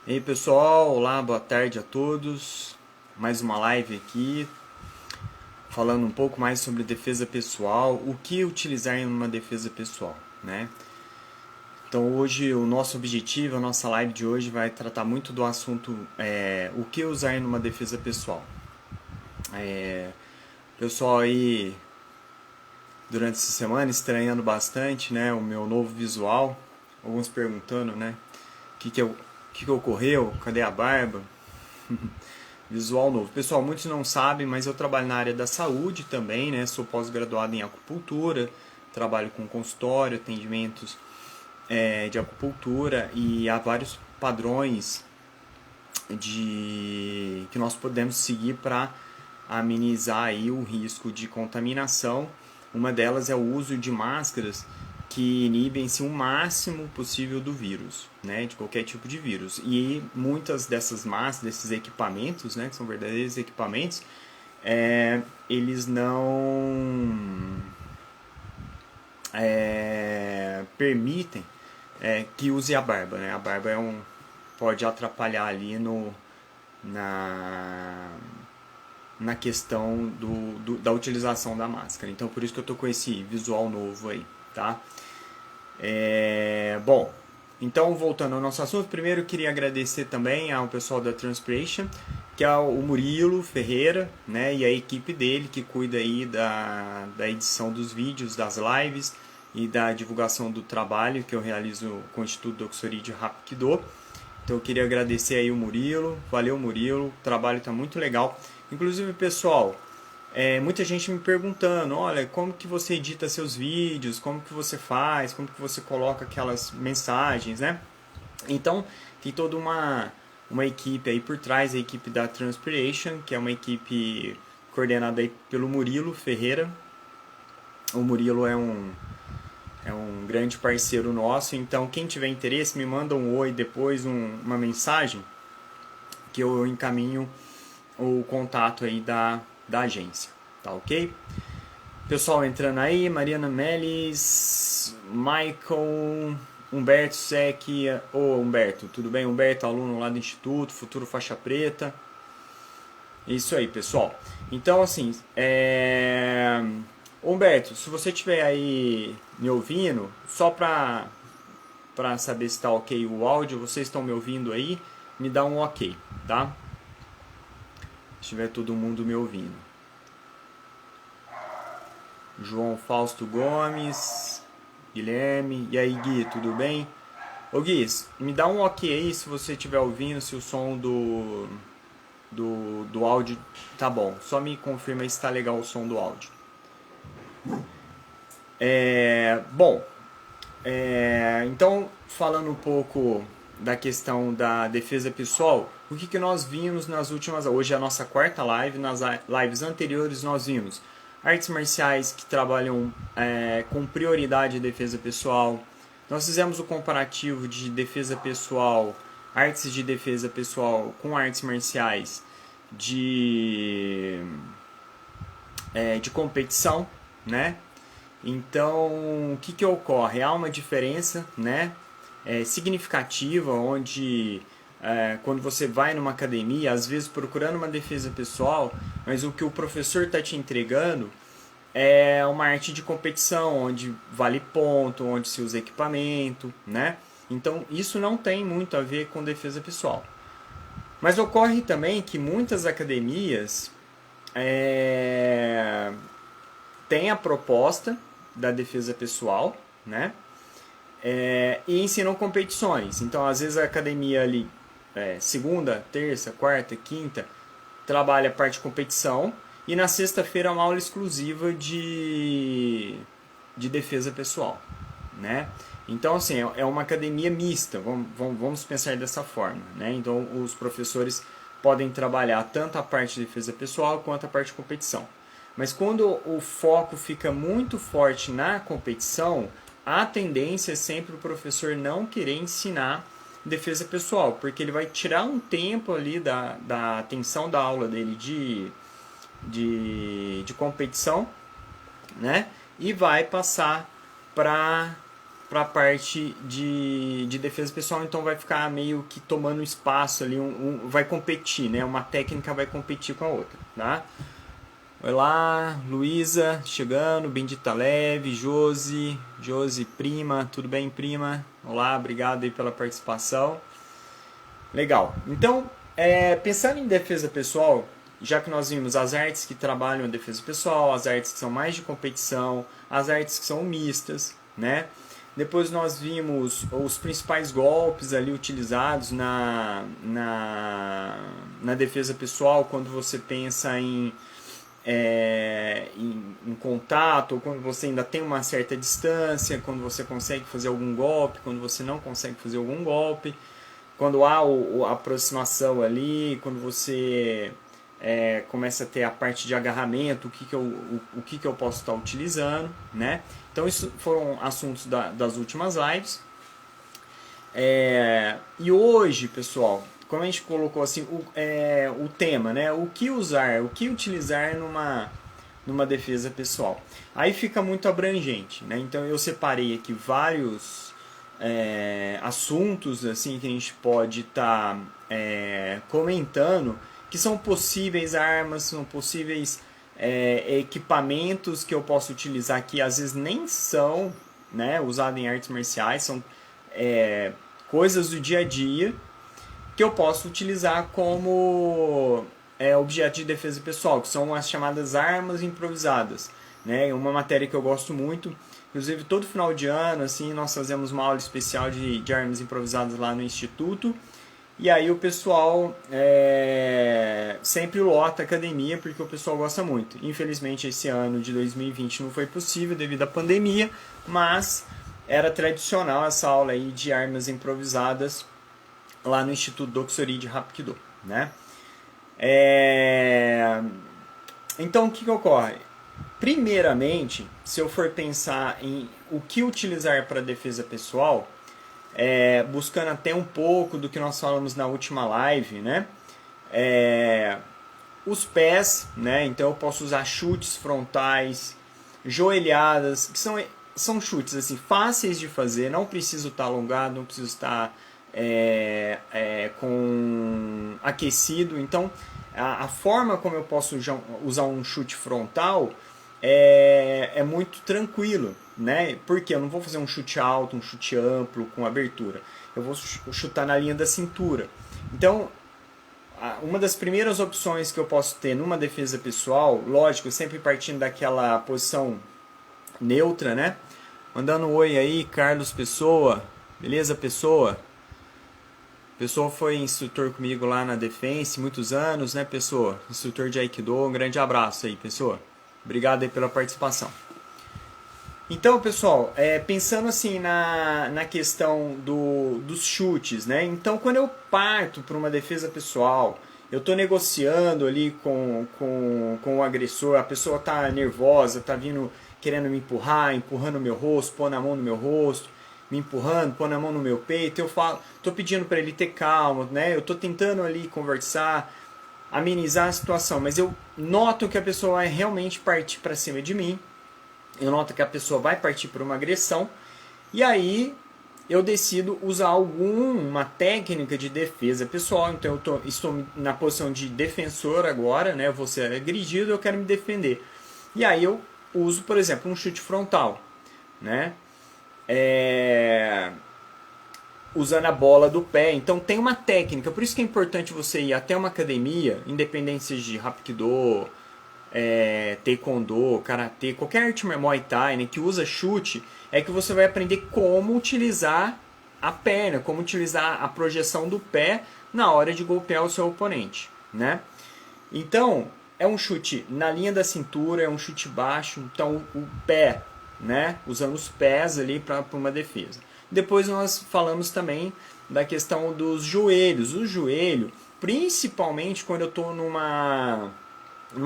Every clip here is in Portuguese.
E aí pessoal, olá, boa tarde a todos. Mais uma live aqui, falando um pouco mais sobre defesa pessoal, o que utilizar em uma defesa pessoal, né? Então hoje o nosso objetivo, a nossa live de hoje vai tratar muito do assunto o que usar em uma defesa pessoal. Pessoal aí durante essa semana estranhando bastante, né, o meu novo visual, alguns perguntando, né, o que ocorreu, cadê a barba? Visual novo. Pessoal, muitos não sabem, mas eu trabalho na área da saúde também, né? Sou pós-graduado em acupuntura, trabalho com consultório, atendimentos de acupuntura e há vários padrões que nós podemos seguir para amenizar aí o risco de contaminação. Uma delas é o uso de máscaras que inibem-se o máximo possível do vírus, né, de qualquer tipo de vírus. E muitas dessas máscaras, desses equipamentos, né, que são verdadeiros equipamentos, eles não permitem que use a barba, né? A barba pode atrapalhar ali na, na questão da utilização da máscara. Então por isso que eu tô com esse visual novo aí, tá? Bom, então voltando ao nosso assunto, primeiro eu queria agradecer também ao pessoal da Transpiration, que é o Murilo Ferreira, né, e a equipe dele que cuida aí da edição dos vídeos, das lives e da divulgação do trabalho que eu realizo com o Instituto Doxoride Hapkido. Então eu queria agradecer aí o Murilo, valeu Murilo, o trabalho está muito legal. Inclusive, pessoal, muita gente me perguntando, olha, como que você edita seus vídeos, como que você faz, como que você coloca aquelas mensagens, né? Então, tem toda uma equipe aí por trás, a equipe da Transpiration, que é uma equipe coordenada aí pelo Murilo Ferreira. O Murilo é um grande parceiro nosso, então quem tiver interesse me manda um oi depois, uma mensagem, que eu encaminho o contato aí da agência, tá ok? Pessoal entrando aí, Mariana Melis, Michael, Humberto Sec, Humberto, tudo bem? Humberto, aluno lá do Instituto, futuro faixa preta. Isso aí, pessoal. Então, assim, Humberto, se você estiver aí me ouvindo, só para saber se está ok o áudio, vocês estão me ouvindo aí, me dá um ok, tá? Se tiver todo mundo me ouvindo. João Fausto Gomes, Guilherme, e aí Gui, tudo bem? Ô Gui, me dá um ok aí se você estiver ouvindo, se o som do áudio tá bom. Só me confirma aí se tá legal o som do áudio. Bom, então falando um pouco da questão da defesa pessoal, o que nós vimos nas últimas... Hoje é a nossa quarta live, nas lives anteriores nós vimos artes marciais que trabalham com prioridade de defesa pessoal. Nós fizemos o comparativo de defesa pessoal, artes de defesa pessoal com artes marciais de competição, né? Então, o que ocorre? Há uma diferença, né, significativa, onde quando você vai numa academia, às vezes procurando uma defesa pessoal, mas o que o professor está te entregando é uma arte de competição, onde vale ponto, onde se usa equipamento, né? Então, isso não tem muito a ver com defesa pessoal. Mas ocorre também que muitas academias têm a proposta da defesa pessoal, né? E ensinam competições. Então, às vezes a academia ali, segunda, terça, quarta, quinta, trabalha a parte de competição e na sexta-feira é uma aula exclusiva de defesa pessoal, né? Então, assim, é uma academia mista, vamos pensar dessa forma, né? Então, os professores podem trabalhar tanto a parte de defesa pessoal quanto a parte de competição. Mas quando o foco fica muito forte na competição, a tendência é sempre o professor não querer ensinar defesa pessoal, porque ele vai tirar um tempo ali da atenção da aula dele de competição, né? E vai passar para para a parte de defesa pessoal, então vai ficar meio que tomando espaço ali, vai competir, né? Uma técnica vai competir com a outra, tá? Olá, Luísa, chegando, Bendita Leve, Josi, prima, tudo bem, prima? Olá, obrigado aí pela participação. Legal, então, pensando em defesa pessoal, já que nós vimos as artes que trabalham a defesa pessoal, as artes que são mais de competição, as artes que são mistas, né? Depois nós vimos os principais golpes ali utilizados na defesa pessoal, quando você pensa em contato, ou quando você ainda tem uma certa distância, quando você consegue fazer algum golpe, quando você não consegue fazer algum golpe, quando há a aproximação ali, quando você começa a ter a parte de agarramento, o que eu posso estar utilizando, né? Então isso foram assuntos das últimas lives. E hoje, pessoal, como a gente colocou assim o tema, né? O que usar, o que utilizar numa defesa pessoal. Aí fica muito abrangente, né? Então eu separei aqui vários assuntos assim que a gente pode estar comentando, que são possíveis armas, são possíveis equipamentos que eu posso utilizar que às vezes nem são, né, usados em artes marciais, são coisas do dia a dia que eu posso utilizar como objeto de defesa pessoal, que são as chamadas armas improvisadas, né? Uma matéria que eu gosto muito, inclusive todo final de ano assim, nós fazemos uma aula especial de armas improvisadas lá no Instituto. E aí o pessoal sempre lota a academia, porque o pessoal gosta muito. Infelizmente esse ano de 2020 não foi possível devido à pandemia, mas era tradicional essa aula aí de armas improvisadas lá no Instituto Doksuri de Hapkido, né? Então o que ocorre? Primeiramente, se eu for pensar em o que utilizar para defesa pessoal, buscando até um pouco do que nós falamos na última live, né? Os pés, né? Então eu posso usar chutes frontais, joelhadas, que são chutes assim, fáceis de fazer, não preciso estar alongado, não preciso estar aquecido. Então a forma como eu posso usar um chute frontal é muito tranquilo, né? Porque eu não vou fazer um chute alto, um chute amplo, com abertura. Eu vou chutar na linha da cintura. Então, uma das primeiras opções que eu posso ter numa defesa pessoal, lógico, sempre partindo daquela posição neutra, né? Mandando um oi aí, Carlos Pessoa. Beleza, Pessoa? Pessoa foi instrutor comigo lá na Defense, muitos anos, né, Pessoa? Instrutor de Aikido. Um grande abraço aí, Pessoa. Obrigado aí pela participação. Então, pessoal, pensando assim na questão dos chutes, né? Então, quando eu parto para uma defesa pessoal, eu estou negociando ali com o agressor, a pessoa está nervosa, está vindo querendo me empurrar, empurrando o meu rosto, pondo a mão no meu rosto, me empurrando, pondo a mão no meu peito, eu falo, estou pedindo para ele ter calma, né? Eu estou tentando ali conversar, amenizar a situação, mas eu noto que a pessoa vai realmente partir para cima de mim. Eu noto que a pessoa vai partir por uma agressão, e aí eu decido usar alguma técnica de defesa pessoal. Então eu estou na posição de defensor agora, né? Eu vou ser agredido, eu quero me defender. E aí eu uso, por exemplo, um chute frontal, né? Usando a bola do pé. Então tem uma técnica, por isso que é importante você ir até uma academia, independente seja de Hapkido, Taekwondo, Karatê, qualquer arte Muay Thai, né, que usa chute, é que você vai aprender como utilizar a perna, como utilizar a projeção do pé na hora de golpear o seu oponente, né? Então, é um chute na linha da cintura, é um chute baixo, então o pé, né, usando os pés ali para uma defesa. Depois nós falamos também da questão dos joelhos. O joelho, principalmente quando eu estou numa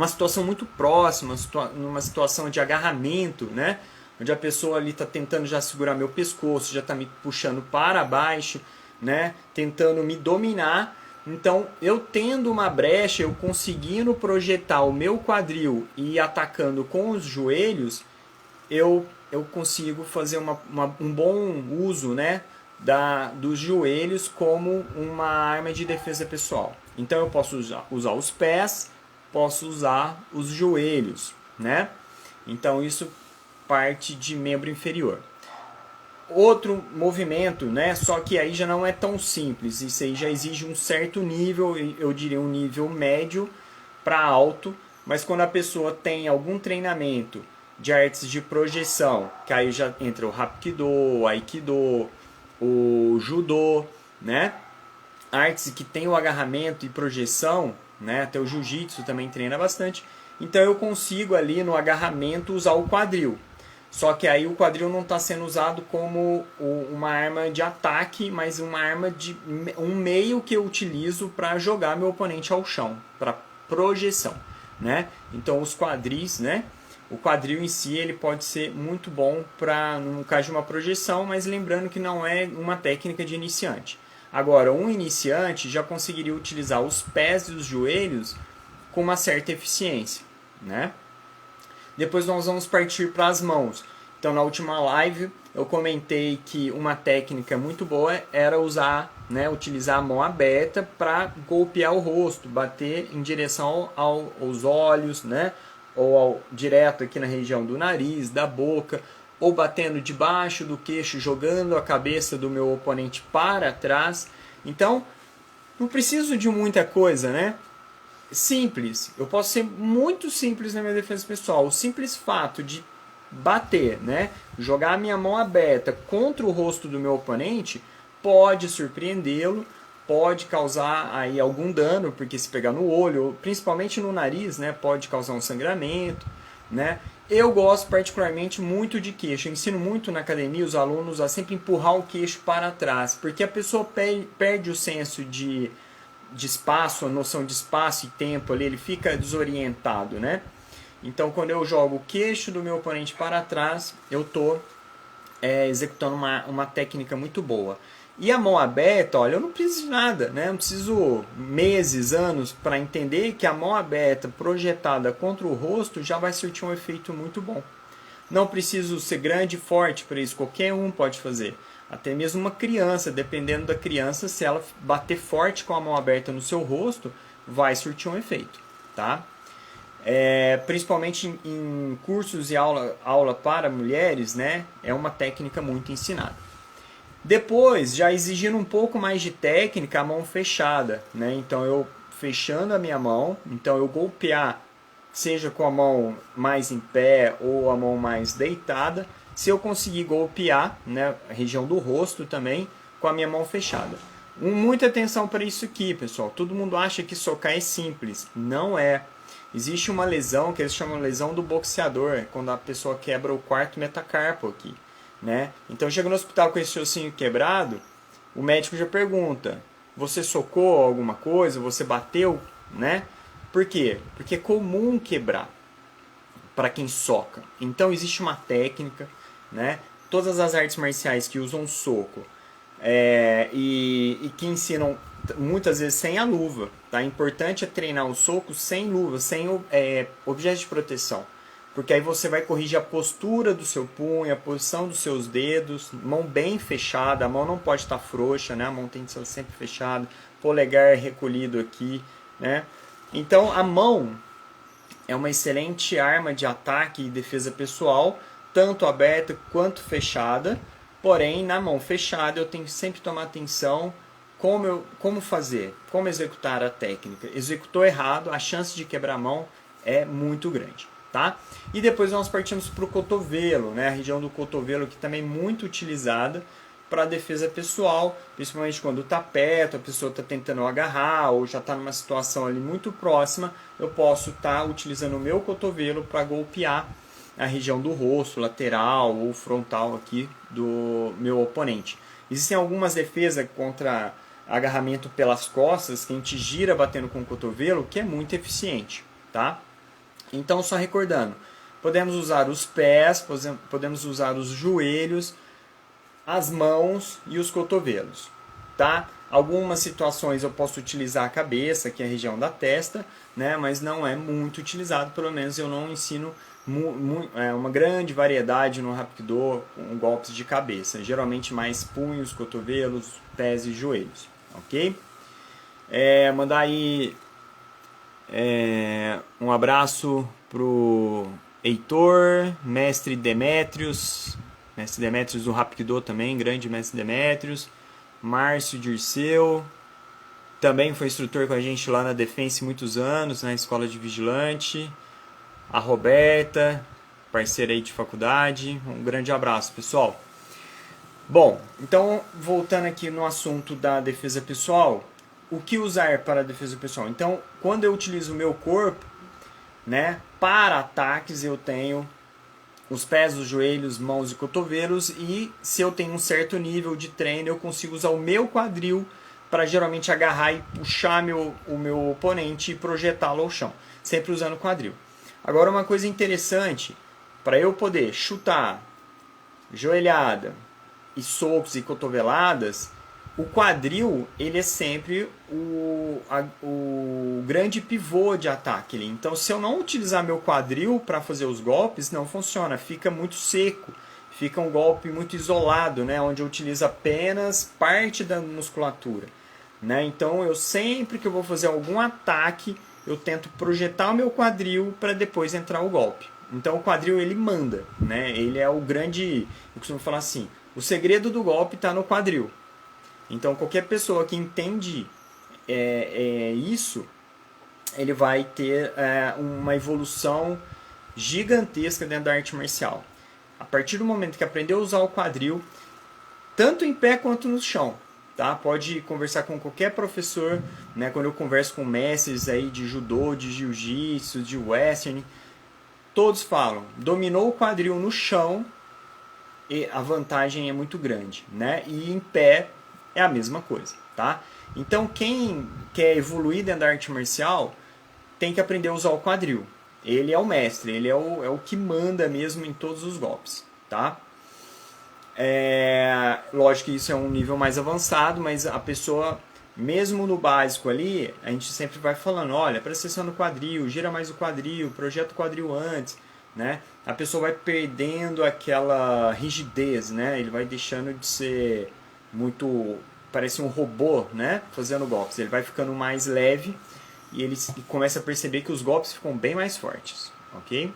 situação muito próxima, numa situação de agarramento, né? Onde a pessoa ali está tentando já segurar meu pescoço, já está me puxando para baixo, né? Tentando me dominar. Então, eu tendo uma brecha, eu conseguindo projetar o meu quadril e ir atacando com os joelhos, eu eu consigo fazer um bom uso, né, dos joelhos como uma arma de defesa pessoal. Então eu posso usar os pés, posso usar os joelhos, né? Então isso parte de membro inferior. Outro movimento, né? Só que aí já não é tão simples. Isso aí já exige um certo nível, eu diria um nível médio para alto. Mas quando a pessoa tem algum treinamento de artes de projeção, que aí já entra o Hapkido, o Aikido, o Judô, né? Artes que tem o agarramento e projeção, né? Até o Jiu-Jitsu também treina bastante. Então eu consigo ali no agarramento usar o quadril. Só que aí o quadril não está sendo usado como uma arma de ataque, mas uma arma de um meio que eu utilizo para jogar meu oponente ao chão, para projeção, né? Então os quadris, né? O quadril em si ele pode ser muito bom para no caso de uma projeção, mas lembrando que não é uma técnica de iniciante. Agora, um iniciante já conseguiria utilizar os pés e os joelhos com uma certa eficiência, né? Depois nós vamos partir para as mãos. Então na última live eu comentei que uma técnica muito boa era utilizar a mão aberta para golpear o rosto, bater em direção aos olhos, né? Ou direto aqui na região do nariz, da boca, ou batendo debaixo do queixo, jogando a cabeça do meu oponente para trás. Então não preciso de muita coisa, né? Simples, eu posso ser muito simples na minha defesa pessoal. O simples fato de bater, né, jogar a minha mão aberta contra o rosto do meu oponente pode surpreendê-lo, pode causar aí algum dano, porque se pegar no olho, principalmente no nariz, né, pode causar um sangramento, né? Eu gosto particularmente muito de queixo. Eu ensino muito na academia os alunos a sempre empurrar o queixo para trás, porque a pessoa perde o senso de espaço, a noção de espaço e tempo ali, ele fica desorientado, né? Então quando eu jogo o queixo do meu oponente para trás, eu estou executando uma técnica muito boa. E a mão aberta, olha, eu não preciso de nada, né? Eu não preciso meses, anos para entender que a mão aberta projetada contra o rosto já vai surtir um efeito muito bom. Não preciso ser grande e forte para isso, qualquer um pode fazer. Até mesmo uma criança, dependendo da criança, se ela bater forte com a mão aberta no seu rosto, vai surtir um efeito, tá? Principalmente em cursos e aula para mulheres, né? É uma técnica muito ensinada. Depois, já exigindo um pouco mais de técnica, a mão fechada, né? Então eu fechando a minha mão, então eu golpear, seja com a mão mais em pé ou a mão mais deitada, se eu conseguir golpear, né, a região do rosto também, com a minha mão fechada. Muita atenção para isso aqui, pessoal. Todo mundo acha que socar é simples. Não é. Existe uma lesão que eles chamam de lesão do boxeador, quando a pessoa quebra o quarto metacarpo aqui, né? Então chega no hospital com esse ossinho quebrado, o médico já pergunta: você socou alguma coisa? Você bateu, né? Por quê? Porque é comum quebrar para quem soca. Então existe uma técnica, né? Todas as artes marciais que usam soco e que ensinam muitas vezes sem a luva, tá? Importante é treinar o soco sem luva, sem objeto de proteção, porque aí você vai corrigir a postura do seu punho, a posição dos seus dedos, mão bem fechada, a mão não pode estar frouxa, né? A mão tem que ser sempre fechada, polegar recolhido aqui, né? Então a mão é uma excelente arma de ataque e defesa pessoal, tanto aberta quanto fechada. Porém, na mão fechada eu tenho que sempre tomar atenção como fazer, como executar a técnica. Executou errado, a chance de quebrar a mão é muito grande, tá? E depois nós partimos para o cotovelo, né? A região do cotovelo que também é muito utilizada para defesa pessoal, principalmente quando está perto, a pessoa está tentando agarrar ou já está numa situação ali muito próxima, eu posso estar utilizando o meu cotovelo para golpear a região do rosto, lateral ou frontal aqui do meu oponente. Existem algumas defesas contra agarramento pelas costas, que a gente gira batendo com o cotovelo, que é muito eficiente, tá? Então, só recordando, podemos usar os pés, podemos usar os joelhos, as mãos e os cotovelos, tá? Algumas situações eu posso utilizar a cabeça, que é a região da testa, né? Mas não é muito utilizado, pelo menos eu não ensino uma grande variedade no Hapkido com golpes de cabeça, geralmente mais punhos, cotovelos, pés e joelhos, ok? Mandar aí um abraço pro Heitor, mestre Demétrios do Hapkido também, grande mestre Demétrios, Márcio Dirceu, também foi instrutor com a gente lá na Defense muitos anos, na escola de vigilante, a Roberta, parceira aí de faculdade, um grande abraço, pessoal. Bom, então voltando aqui no assunto da defesa pessoal, o que usar para a defesa pessoal? Então, quando eu utilizo o meu corpo, né, para ataques, eu tenho os pés, os joelhos, mãos e cotovelos, e se eu tenho um certo nível de treino, eu consigo usar o meu quadril para geralmente agarrar e puxar o meu oponente e projetá-lo ao chão, sempre usando o quadril. Agora, uma coisa interessante, para eu poder chutar joelhada e socos e cotoveladas, o quadril ele é sempre o grande pivô de ataque. Então, se eu não utilizar meu quadril para fazer os golpes, não funciona, fica muito seco, fica um golpe muito isolado, né, onde eu utilizo apenas parte da musculatura. Né? Então, eu sempre que eu vou fazer algum ataque, eu tento projetar o meu quadril para depois entrar o golpe. Então, o quadril ele manda, né? Ele é o grande, eu costumo falar assim, o segredo do golpe está no quadril. Então, qualquer pessoa que entende isso, ele vai ter uma evolução gigantesca dentro da arte marcial. A partir do momento que aprendeu a usar o quadril, tanto em pé quanto no chão, tá? Pode conversar com qualquer professor, né? Quando eu converso com mestres aí de judô, de jiu-jitsu, de western, todos falam, dominou o quadril no chão, e a vantagem é muito grande, né? E em pé é a mesma coisa, tá? Então, quem quer evoluir dentro da arte marcial tem que aprender a usar o quadril. Ele é o mestre, ele é o que manda mesmo em todos os golpes, tá? Lógico que isso é um nível mais avançado, mas a pessoa, mesmo no básico ali, a gente sempre vai falando, olha, presta atenção no quadril, gira mais o quadril, projeta o quadril antes, né? A pessoa vai perdendo aquela rigidez, né? Ele vai deixando de ser muito, parece um robô, né? Fazendo golpes. Ele vai ficando mais leve e ele começa a perceber que os golpes ficam bem mais fortes, ok?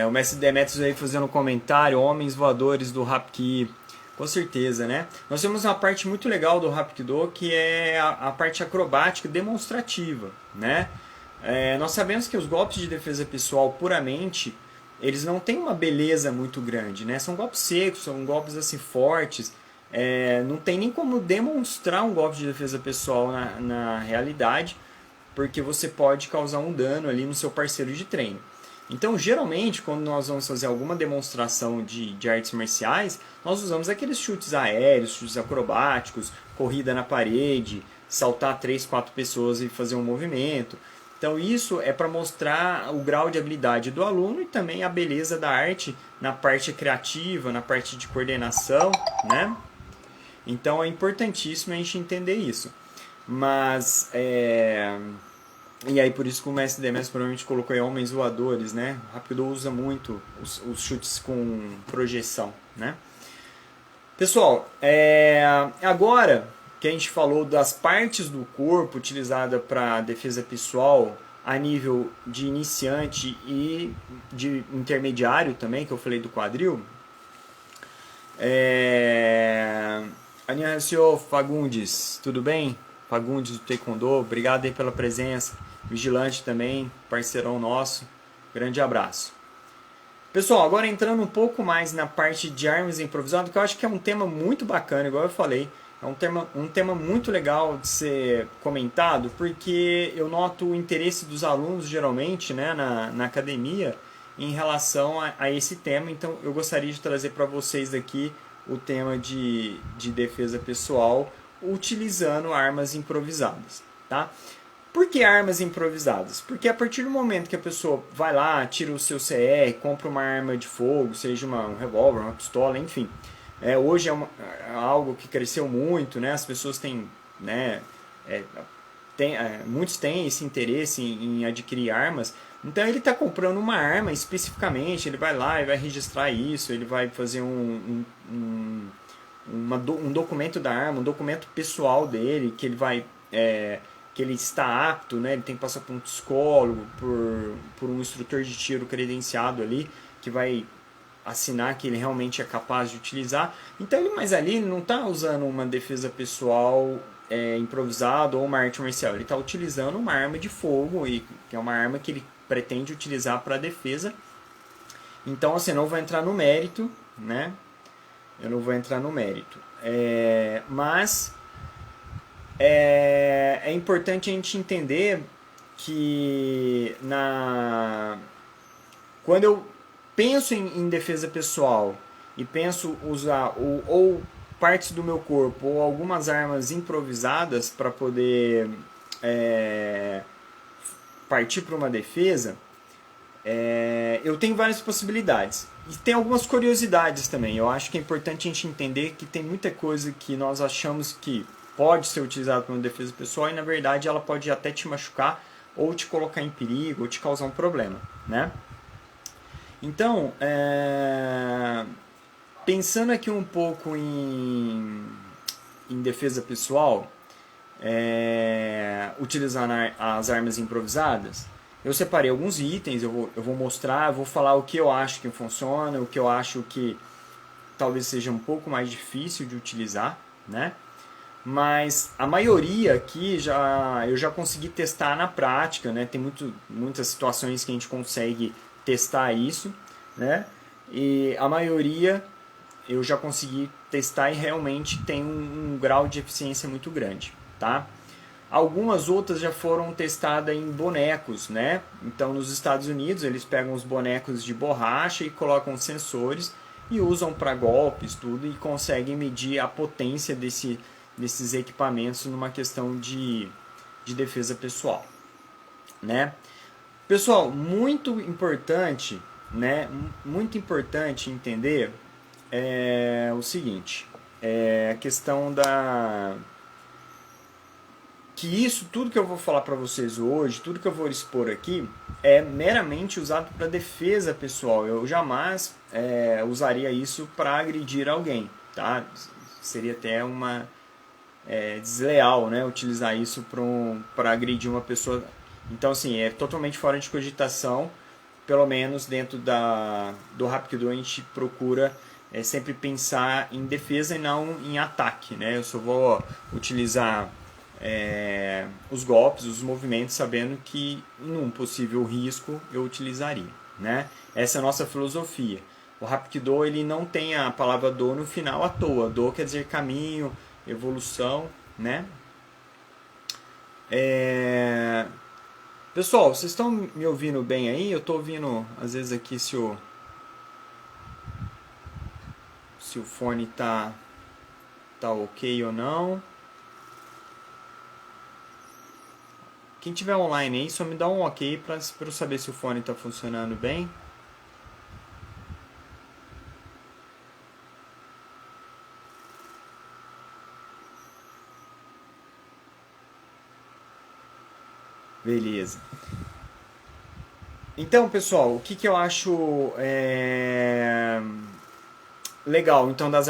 O mestre Demetrius aí fazendo um comentário, homens voadores do Hapki, com certeza, né? Nós temos uma parte muito legal do Hapkido que é a parte acrobática demonstrativa, né? Nós sabemos que os golpes de defesa pessoal puramente, eles não têm uma beleza muito grande, né? São golpes secos, são golpes assim fortes, não tem nem como demonstrar um golpe de defesa pessoal na realidade, porque você pode causar um dano ali no seu parceiro de treino. Então, geralmente, quando nós vamos fazer alguma demonstração de artes marciais, nós usamos aqueles chutes aéreos, chutes acrobáticos, corrida na parede, saltar 3, 4 pessoas e fazer um movimento. Então, isso é para mostrar o grau de habilidade do aluno e também a beleza da arte na parte criativa, na parte de coordenação, né? Então, é importantíssimo a gente entender isso. Mas, e aí por isso que o mestre Demetrius provavelmente colocou aí homens voadores, né? O Hapkido usa muito os chutes com projeção, né? Pessoal, agora que a gente falou das partes do corpo utilizada para defesa pessoal a nível de iniciante e de intermediário também, que eu falei do quadril, Annyeonghaseyo Fagundes, tudo bem? Fagundes do Taekwondo, obrigado aí pela presença. Vigilante também, parceirão nosso. Grande abraço. Pessoal, agora entrando um pouco mais na parte de armas improvisadas, que eu acho que é um tema muito bacana, igual eu falei. É um tema muito legal de ser comentado, porque eu noto o interesse dos alunos, geralmente, né, na academia, em relação a esse tema. Então, eu gostaria de trazer para vocês aqui o tema de defesa pessoal, utilizando armas improvisadas, tá? Por que armas improvisadas? Porque a partir do momento que a pessoa vai lá, tira o seu CR, compra uma arma de fogo, seja um revólver, uma pistola, enfim. Hoje é algo que cresceu muito, né? As pessoas têm, né, muitos têm esse interesse em adquirir armas, então ele está comprando uma arma especificamente, ele vai lá e vai registrar isso, ele vai fazer um documento da arma, um documento pessoal dele, que ele vai que ele está apto, né? Ele tem que passar por um psicólogo, por um instrutor de tiro credenciado ali, que vai assinar que ele realmente é capaz de utilizar. Então, mas ali ele não está usando uma defesa pessoal improvisada ou uma arte marcial. Ele está utilizando uma arma de fogo, que é uma arma que ele pretende utilizar para defesa. Então, assim, eu não vou entrar no mérito, né? Eu não vou entrar no mérito. Mas é importante a gente entender que quando eu penso em defesa pessoal e penso usar ou partes do meu corpo ou algumas armas improvisadas para poder partir para uma defesa, eu tenho várias possibilidades. E tem algumas curiosidades também. Eu acho que é importante a gente entender que tem muita coisa que nós achamos que pode ser utilizada para uma defesa pessoal e na verdade ela pode até te machucar ou te colocar em perigo ou te causar um problema, né? Então, pensando aqui um pouco em defesa pessoal, utilizando as armas improvisadas, eu separei alguns itens, eu vou mostrar, eu vou falar o que eu acho que funciona, o que eu acho que talvez seja um pouco mais difícil de utilizar, né? Mas a maioria aqui eu já consegui testar na prática, né? Tem muitas situações que a gente consegue testar isso, né? E a maioria eu já consegui testar e realmente tem um grau de eficiência muito grande, tá? Algumas outras já foram testadas em bonecos, né? Então nos Estados Unidos eles pegam os bonecos de borracha e colocam sensores e usam para golpes, tudo, e conseguem medir a potência desses equipamentos numa questão de defesa pessoal, né? Pessoal, muito importante, né? Muito importante entender o seguinte, a questão que isso tudo que eu vou falar para vocês hoje, tudo que eu vou expor aqui, é meramente usado para defesa pessoal. Eu jamais usaria isso para agredir alguém, tá? Seria até uma desleal, né? Utilizar isso para agredir uma pessoa. Então, assim, é totalmente fora de cogitação. Pelo menos dentro do Hapkido a gente procura sempre pensar em defesa e não em ataque, né? Eu só vou utilizar os golpes, os movimentos, sabendo que em um possível risco eu utilizaria, né? Essa é a nossa filosofia. O Hapkido ele não tem a palavra do no final à toa. Do quer dizer caminho, evolução, né? Pessoal, vocês estão me ouvindo bem aí? Eu estou ouvindo, às vezes, aqui se o fone tá ok ou não. Quem tiver online aí, só me dá um ok para eu saber se o fone está funcionando bem. Beleza. Então, pessoal, o que eu acho legal então das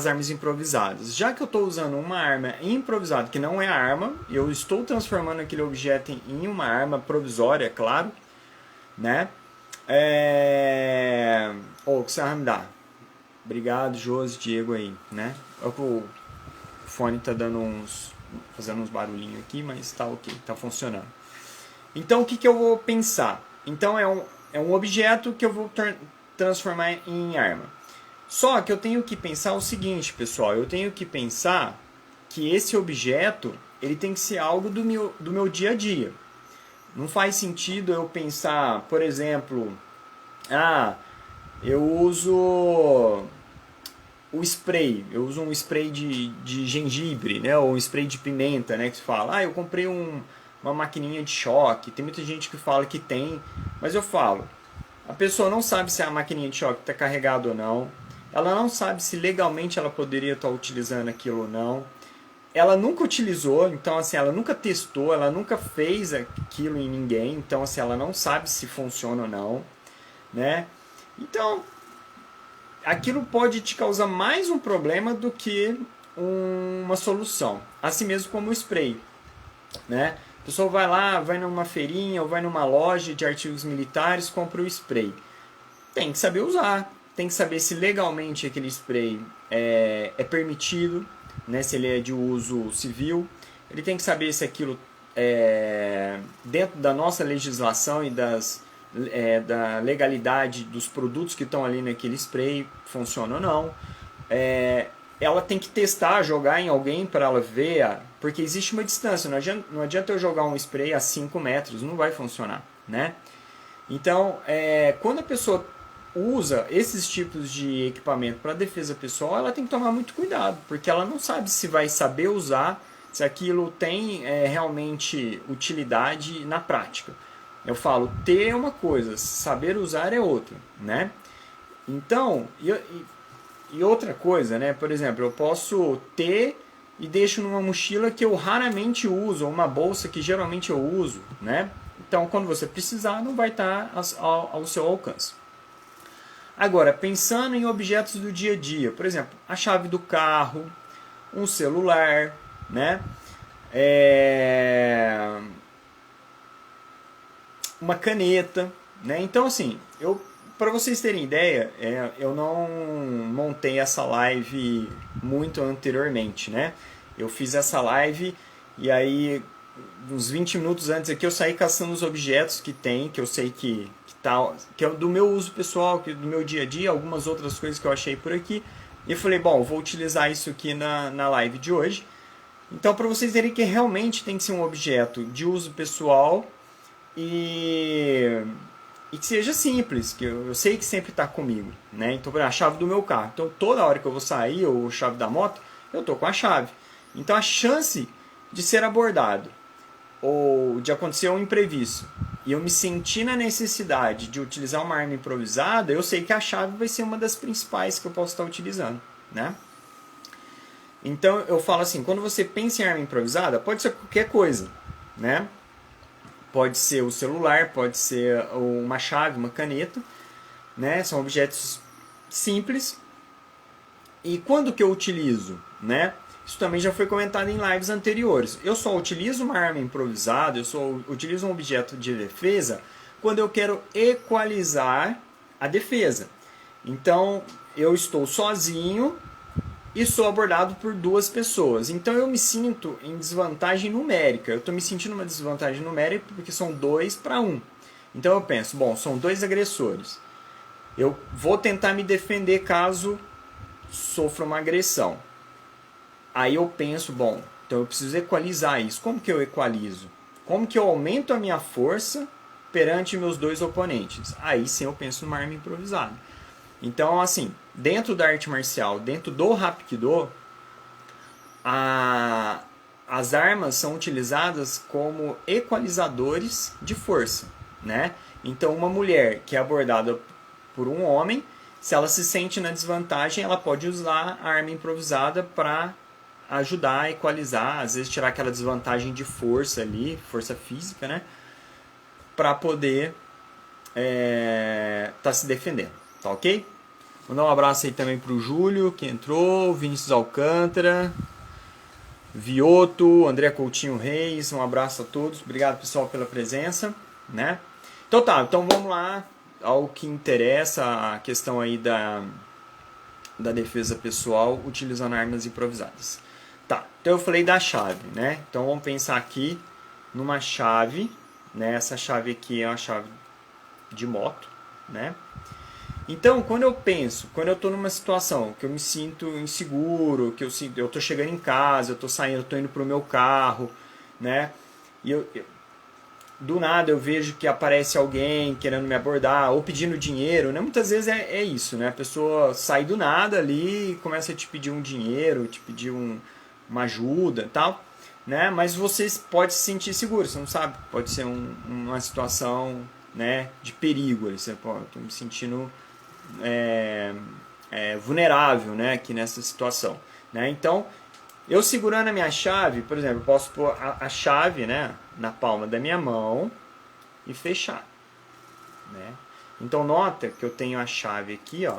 armas improvisadas? Já que eu estou usando uma arma improvisada, que não é arma, eu estou transformando aquele objeto em uma arma provisória, claro, né? O que você vai me dar? Obrigado, Josi, Diego aí, né? O fone tá fazendo uns barulhinhos aqui, mas tá ok, tá funcionando. Então, o que eu vou pensar? Então, é um objeto que eu vou transformar em arma. Só que eu tenho que pensar o seguinte, pessoal. Eu tenho que pensar que esse objeto ele tem que ser algo do meu dia a dia. Não faz sentido eu pensar, por exemplo, eu uso o spray. Eu uso um spray de gengibre, né? Ou um spray de pimenta, né? Que se fala, eu comprei uma maquininha de choque. Tem muita gente que fala que tem, mas eu falo, a pessoa não sabe se a maquininha de choque está carregada ou não. Ela não sabe se legalmente ela poderia estar utilizando aquilo ou não. ela nunca utilizou, então assim, ela nunca testou, ela nunca fez aquilo em ninguém, então assim, ela não sabe se funciona ou não, né? Então, aquilo pode te causar mais um problema do que uma solução. Assim mesmo como o spray, né? A pessoa vai lá, vai numa feirinha ou vai numa loja de artigos militares, compra o spray. Tem que saber usar, tem que saber se legalmente aquele spray é permitido, né? Se ele é de uso civil. Ele tem que saber se aquilo dentro da nossa legislação e da legalidade dos produtos que estão ali naquele spray funciona ou não. Ela tem que testar, jogar em alguém para ela ver, porque existe uma distância, não adianta eu jogar um spray a 5 metros, não vai funcionar, né? Então, quando a pessoa usa esses tipos de equipamento para defesa pessoal, ela tem que tomar muito cuidado, porque ela não sabe se vai saber usar, se aquilo tem realmente utilidade na prática. Eu falo, ter é uma coisa, saber usar é outra, né? Então, e outra coisa, né? Por exemplo, eu posso ter e deixo numa mochila que eu raramente uso, ou uma bolsa que geralmente eu uso, né? Então, quando você precisar, não vai estar ao seu alcance. Agora, pensando em objetos do dia a dia, por exemplo, a chave do carro, um celular, né? Uma caneta, né? Então, assim, para vocês terem ideia, eu não montei essa live muito anteriormente, né? Eu fiz essa live e aí, uns 20 minutos antes aqui, eu saí caçando os objetos que tem, que eu sei que é do meu uso pessoal, que é do meu dia a dia, algumas outras coisas que eu achei por aqui. E eu falei, bom, vou utilizar isso aqui na live de hoje. Então, para vocês verem que realmente tem que ser um objeto de uso pessoal e que seja simples, que eu sei que sempre está comigo, né? Então, a chave do meu carro. Então, toda hora que eu vou sair, ou chave da moto, eu tô com a chave. Então, a chance de ser abordado ou de acontecer um imprevisto e eu me sentir na necessidade de utilizar uma arma improvisada, eu sei que a chave vai ser uma das principais que eu posso estar utilizando, né? Então, eu falo assim, quando você pensa em arma improvisada, pode ser qualquer coisa, né? Pode ser o celular, pode ser uma chave, uma caneta, né? São objetos simples. E quando que eu utilizo, né? Isso também já foi comentado em lives anteriores. Eu só utilizo uma arma improvisada, eu só utilizo um objeto de defesa quando eu quero equalizar a defesa. Então, eu estou sozinho e sou abordado por duas pessoas. Então eu me sinto em desvantagem numérica. Eu estou me sentindo uma desvantagem numérica porque são 2 para 1. Então eu penso, bom, são 2 agressores. Eu vou tentar me defender caso sofra uma agressão. Aí eu penso, bom, então eu preciso equalizar isso. Como que eu equalizo? Como que eu aumento a minha força perante meus 2 oponentes? Aí sim eu penso numa arma improvisada. Então, assim, dentro da arte marcial, dentro do Hapkido, as armas são utilizadas como equalizadores de força, né? Então, uma mulher que é abordada por um homem, se ela se sente na desvantagem, ela pode usar a arma improvisada para ajudar a equalizar, às vezes tirar aquela desvantagem de força ali, força física, né? Para poder tá se defendendo, tá ok? Mandar um abraço aí também pro Júlio, que entrou, Vinícius Alcântara, Vioto, André Coutinho Reis, um abraço a todos, obrigado pessoal pela presença, né? Então tá, então vamos lá ao que interessa, a questão aí da defesa pessoal utilizando armas improvisadas. Tá, então eu falei da chave, né? Então vamos pensar aqui numa chave, né? Essa chave aqui é uma chave de moto, né? Então, quando eu estou numa situação que eu me sinto inseguro, que eu estou chegando em casa, eu estou saindo, eu estou indo para o meu carro, né? E do nada eu vejo que aparece alguém querendo me abordar ou pedindo dinheiro, né? Muitas vezes é isso, né? A pessoa sai do nada ali e começa a te pedir um dinheiro, te pedir uma ajuda e tal, né? Mas você pode se sentir seguro, você não sabe, pode ser uma situação, né, de perigo, você pode, estou me sentindo vulnerável, né, aqui nessa situação, né? Então Eu segurando a minha chave, por exemplo, eu posso pôr a chave, né, na palma da minha mão e fechar, né? Então nota que eu tenho a chave aqui, ó,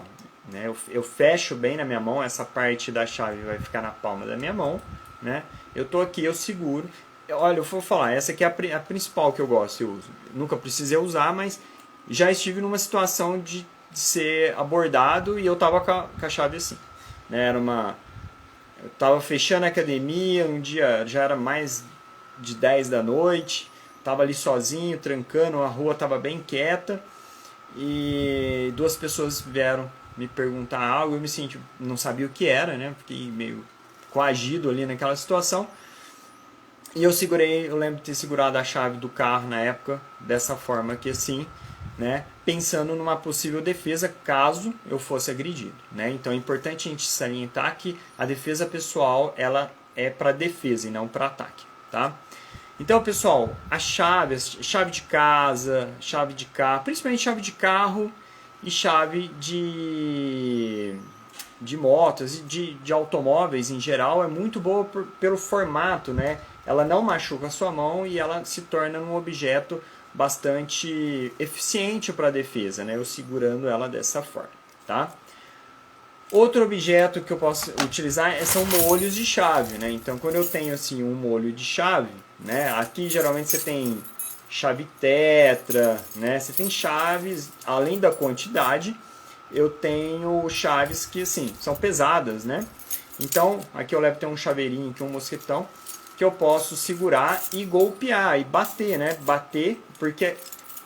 né? Eu fecho bem na minha mão, essa parte da chave vai ficar na palma da minha mão, né? Eu tô aqui, eu seguro. Olha, eu vou falar, essa aqui é a principal que eu gosto, eu uso. Nunca precisei usar, mas já estive numa situação de ser abordado e eu tava com a chave assim, né? Eu tava fechando a academia, um dia já era mais de 10 da noite, tava ali sozinho, trancando, a rua tava bem quieta e duas pessoas vieram me perguntar algo, eu me senti, não sabia o que era, né? Fiquei meio coagido ali naquela situação. E eu lembro de ter segurado a chave do carro na época, dessa forma aqui assim, né? Pensando numa possível defesa caso eu fosse agredido, né? Então é importante a gente salientar que a defesa pessoal, ela é para defesa e não para ataque, tá? Então, pessoal, chave de casa, chave de carro, principalmente chave de carro e chave de motos e de automóveis em geral é muito boa pelo formato, né? Ela não machuca a sua mão e ela se torna um objeto bastante eficiente para a defesa, né? Eu segurando ela dessa forma, tá? Outro objeto que eu posso utilizar são molhos de chave, né? Então, quando eu tenho assim um molho de chave, né? Aqui geralmente você tem chave tetra, né? Você tem chaves, além da quantidade, eu tenho chaves que assim são pesadas, né? Então, aqui eu levo tem um chaveirinho, aqui um mosquetão que eu posso segurar e golpear e bater, né? Bater, porque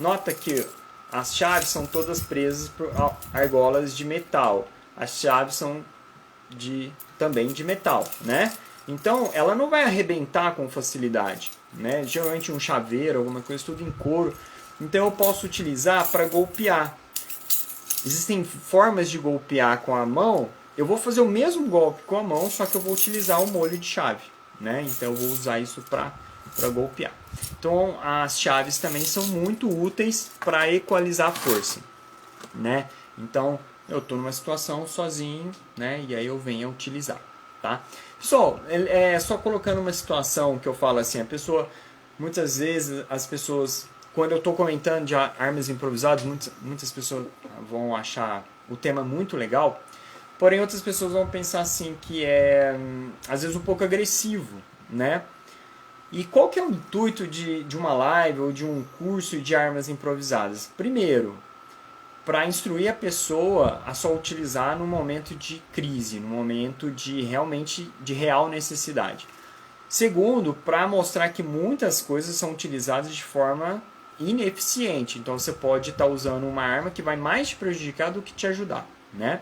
nota que as chaves são todas presas por argolas de metal. As chaves são também de metal, né? Então, ela não vai arrebentar com facilidade, né? Geralmente um chaveiro, alguma coisa, tudo em couro. Então, eu posso utilizar para golpear. Existem formas de golpear com a mão. Eu vou fazer o mesmo golpe com a mão, só que eu vou utilizar o molho de chave, né? Então, eu vou usar isso para golpear. Então, as chaves também são muito úteis para equalizar a força, né? Então, eu estou numa situação sozinho, né? E aí eu venho a utilizar, tá? Pessoal, só colocando uma situação que eu falo assim, muitas vezes as pessoas, quando eu estou comentando de armas improvisadas, muitas pessoas vão achar o tema muito legal, porém outras pessoas vão pensar assim que é, às vezes, um pouco agressivo, né? E qual que é o intuito de uma live ou de um curso de armas improvisadas? Primeiro, para instruir a pessoa a só utilizar no momento de crise, no momento de real necessidade. Segundo, para mostrar que muitas coisas são utilizadas de forma ineficiente. Então você pode estar usando uma arma que vai mais te prejudicar do que te ajudar, né?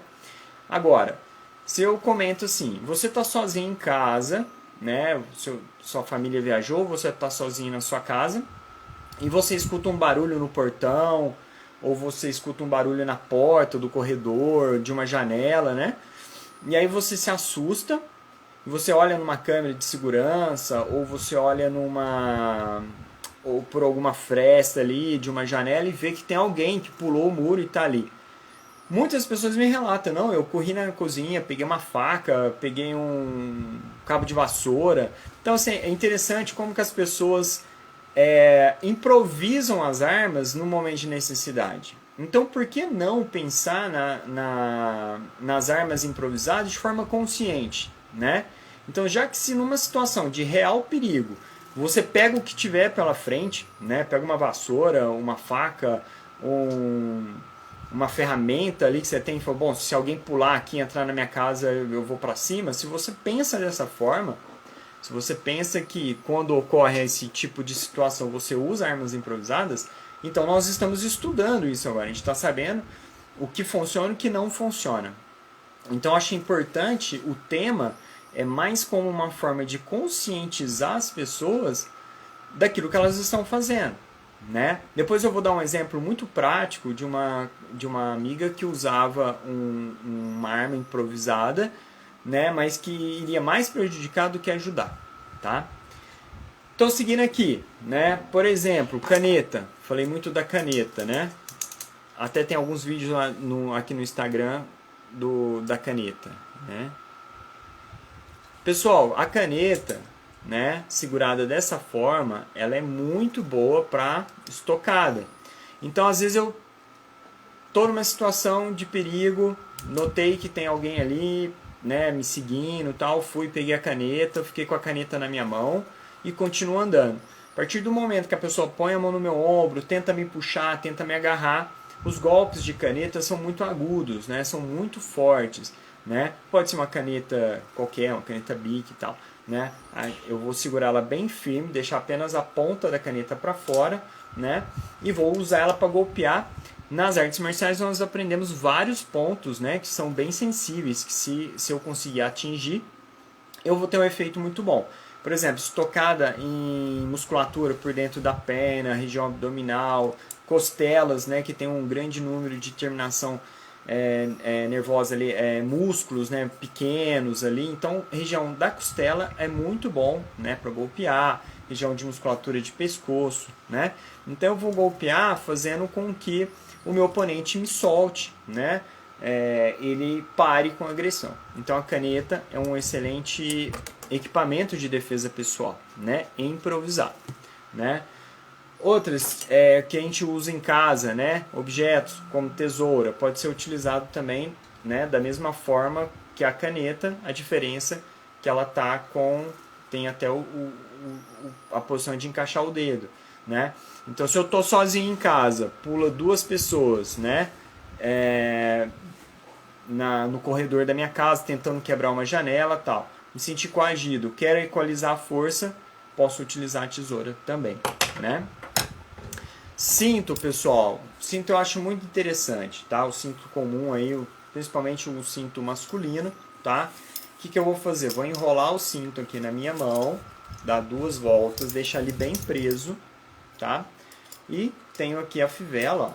Agora, se eu comento assim, você está sozinho em casa, né? Sua família viajou, você está sozinho na sua casa e você escuta um barulho no portão, ou você escuta um barulho na porta do corredor, de uma janela, né? E aí você se assusta, você olha numa câmera de segurança, ou você olha ou por alguma fresta ali de uma janela e vê que tem alguém que pulou o muro e está ali. Muitas pessoas me relatam, não, eu corri na cozinha, peguei uma faca, peguei um cabo de vassoura. Então, assim, é interessante como que as pessoas improvisam as armas no momento de necessidade. Então, por que não pensar nas armas improvisadas de forma consciente, né? Então, já que se numa situação de real perigo, você pega o que tiver pela frente, né? Pega uma vassoura, uma faca, uma ferramenta ali que você tem e fala, bom, se alguém pular aqui e entrar na minha casa, eu vou para cima. Se você pensa dessa forma, se você pensa que quando ocorre esse tipo de situação você usa armas improvisadas, então nós estamos estudando isso agora. A gente está sabendo o que funciona e o que não funciona. Então acho importante, o tema é mais como uma forma de conscientizar as pessoas daquilo que elas estão fazendo, né? Depois eu vou dar um exemplo muito prático de uma amiga que usava uma arma improvisada, né, mas que iria mais prejudicar do que ajudar, tá? Então, seguindo aqui, né, por exemplo, caneta. Falei muito da caneta, né? Até tem alguns vídeos lá aqui no Instagram da caneta, né? Pessoal, a caneta, né, segurada dessa forma, ela é muito boa para estocada. Então, às vezes eu tô numa situação de perigo, notei que tem alguém ali, né, me seguindo, tal, fui, peguei a caneta, fiquei com a caneta na minha mão e continuo andando. A partir do momento que a pessoa põe a mão no meu ombro, tenta me puxar, tenta me agarrar, os golpes de caneta são muito agudos, né, são muito fortes, né? Pode ser uma caneta qualquer, uma caneta Bic e tal, né? Eu vou segurar ela bem firme, deixar apenas a ponta da caneta para fora, né? E vou usar ela para golpear. Nas artes marciais nós aprendemos vários pontos, né, que são bem sensíveis, que se eu conseguir atingir, eu vou ter um efeito muito bom. Por exemplo, estocada em musculatura por dentro da perna, região abdominal, costelas, né, que tem um grande número de terminação nervosa ali, músculos, né, pequenos ali. Então, região da costela é muito bom, né, para golpear, região de musculatura de pescoço, né. Então, eu vou golpear fazendo com que o meu oponente me solte, né, ele pare com a agressão. Então, a caneta é um excelente equipamento de defesa pessoal, né, improvisado, né. Outras que a gente usa em casa, né? Objetos como tesoura, pode ser utilizado também, né? Da mesma forma que a caneta, a diferença que ela tem até a posição de encaixar o dedo, né? Então, se eu estou sozinho em casa, pula duas pessoas, né? No corredor da minha casa, tentando quebrar uma janela, tal. Me senti coagido, quero equalizar a força, posso utilizar a tesoura também, né? Cinto, pessoal, cinto eu acho muito interessante, tá? O cinto comum aí, principalmente o cinto masculino, tá? O que eu vou fazer? Vou enrolar o cinto aqui na minha mão, dar 2 voltas, deixar ele bem preso, tá? E tenho aqui a fivela, ó.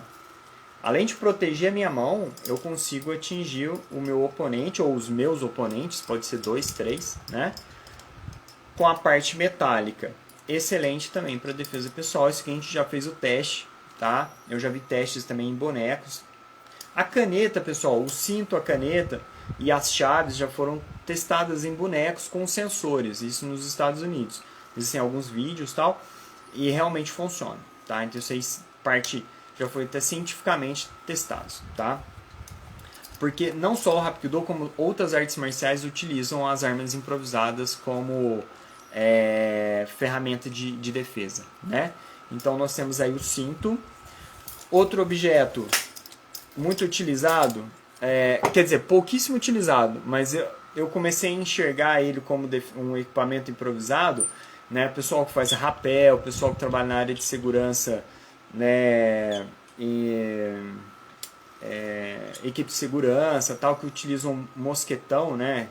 Além de proteger a minha mão, eu consigo atingir o meu oponente, ou os meus oponentes, pode ser 2, 3, né? Com a parte metálica. Excelente também para defesa pessoal. Isso aqui a gente já fez o teste, tá? Eu já vi testes também em bonecos. A caneta, pessoal, o cinto, a caneta e as chaves já foram testadas em bonecos com sensores, isso nos Estados Unidos. Existem alguns vídeos, tal, e realmente funciona, tá? Então isso aí já foi até cientificamente testados, tá? Porque não só o Hapkido, como outras artes marciais utilizam as armas improvisadas como ferramenta de defesa, né? Então nós temos aí o cinto. Outro objeto muito utilizado, quer dizer, pouquíssimo utilizado, mas eu comecei a enxergar ele como um equipamento improvisado, né? Pessoal que faz rapel, pessoal que trabalha na área de segurança, né? Equipe de segurança, tal, que utilizam mosquetão, né?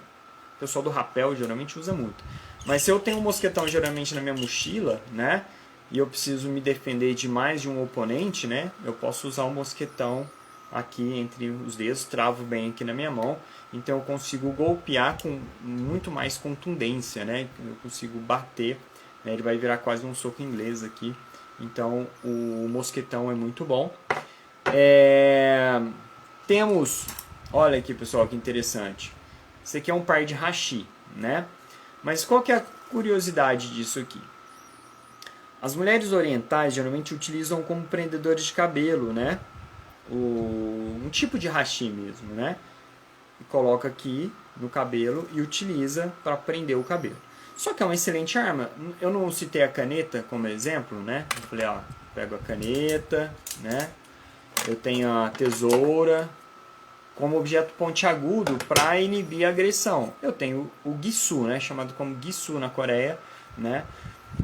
O pessoal do rapel geralmente usa muito. Mas se eu tenho um mosquetão geralmente na minha mochila, né, e eu preciso me defender de mais de um oponente, né, eu posso usar o mosquetão aqui entre os dedos, travo bem aqui na minha mão, então eu consigo golpear com muito mais contundência, né, eu consigo bater, né, ele vai virar quase um soco inglês aqui, então o mosquetão é muito bom. Temos, olha aqui pessoal, que interessante, esse aqui é um par de hashi, né? Mas qual que é a curiosidade disso aqui? As mulheres orientais geralmente utilizam como prendedores de cabelo, né? Um tipo de hashi mesmo, né? E coloca aqui no cabelo e utiliza para prender o cabelo. Só que é uma excelente arma. Eu não citei a caneta como exemplo, né? Eu falei, ó, pego a caneta, né? Eu tenho a tesoura como objeto pontiagudo para inibir a agressão. Eu tenho o gisu, né, chamado como gisu na Coreia, né?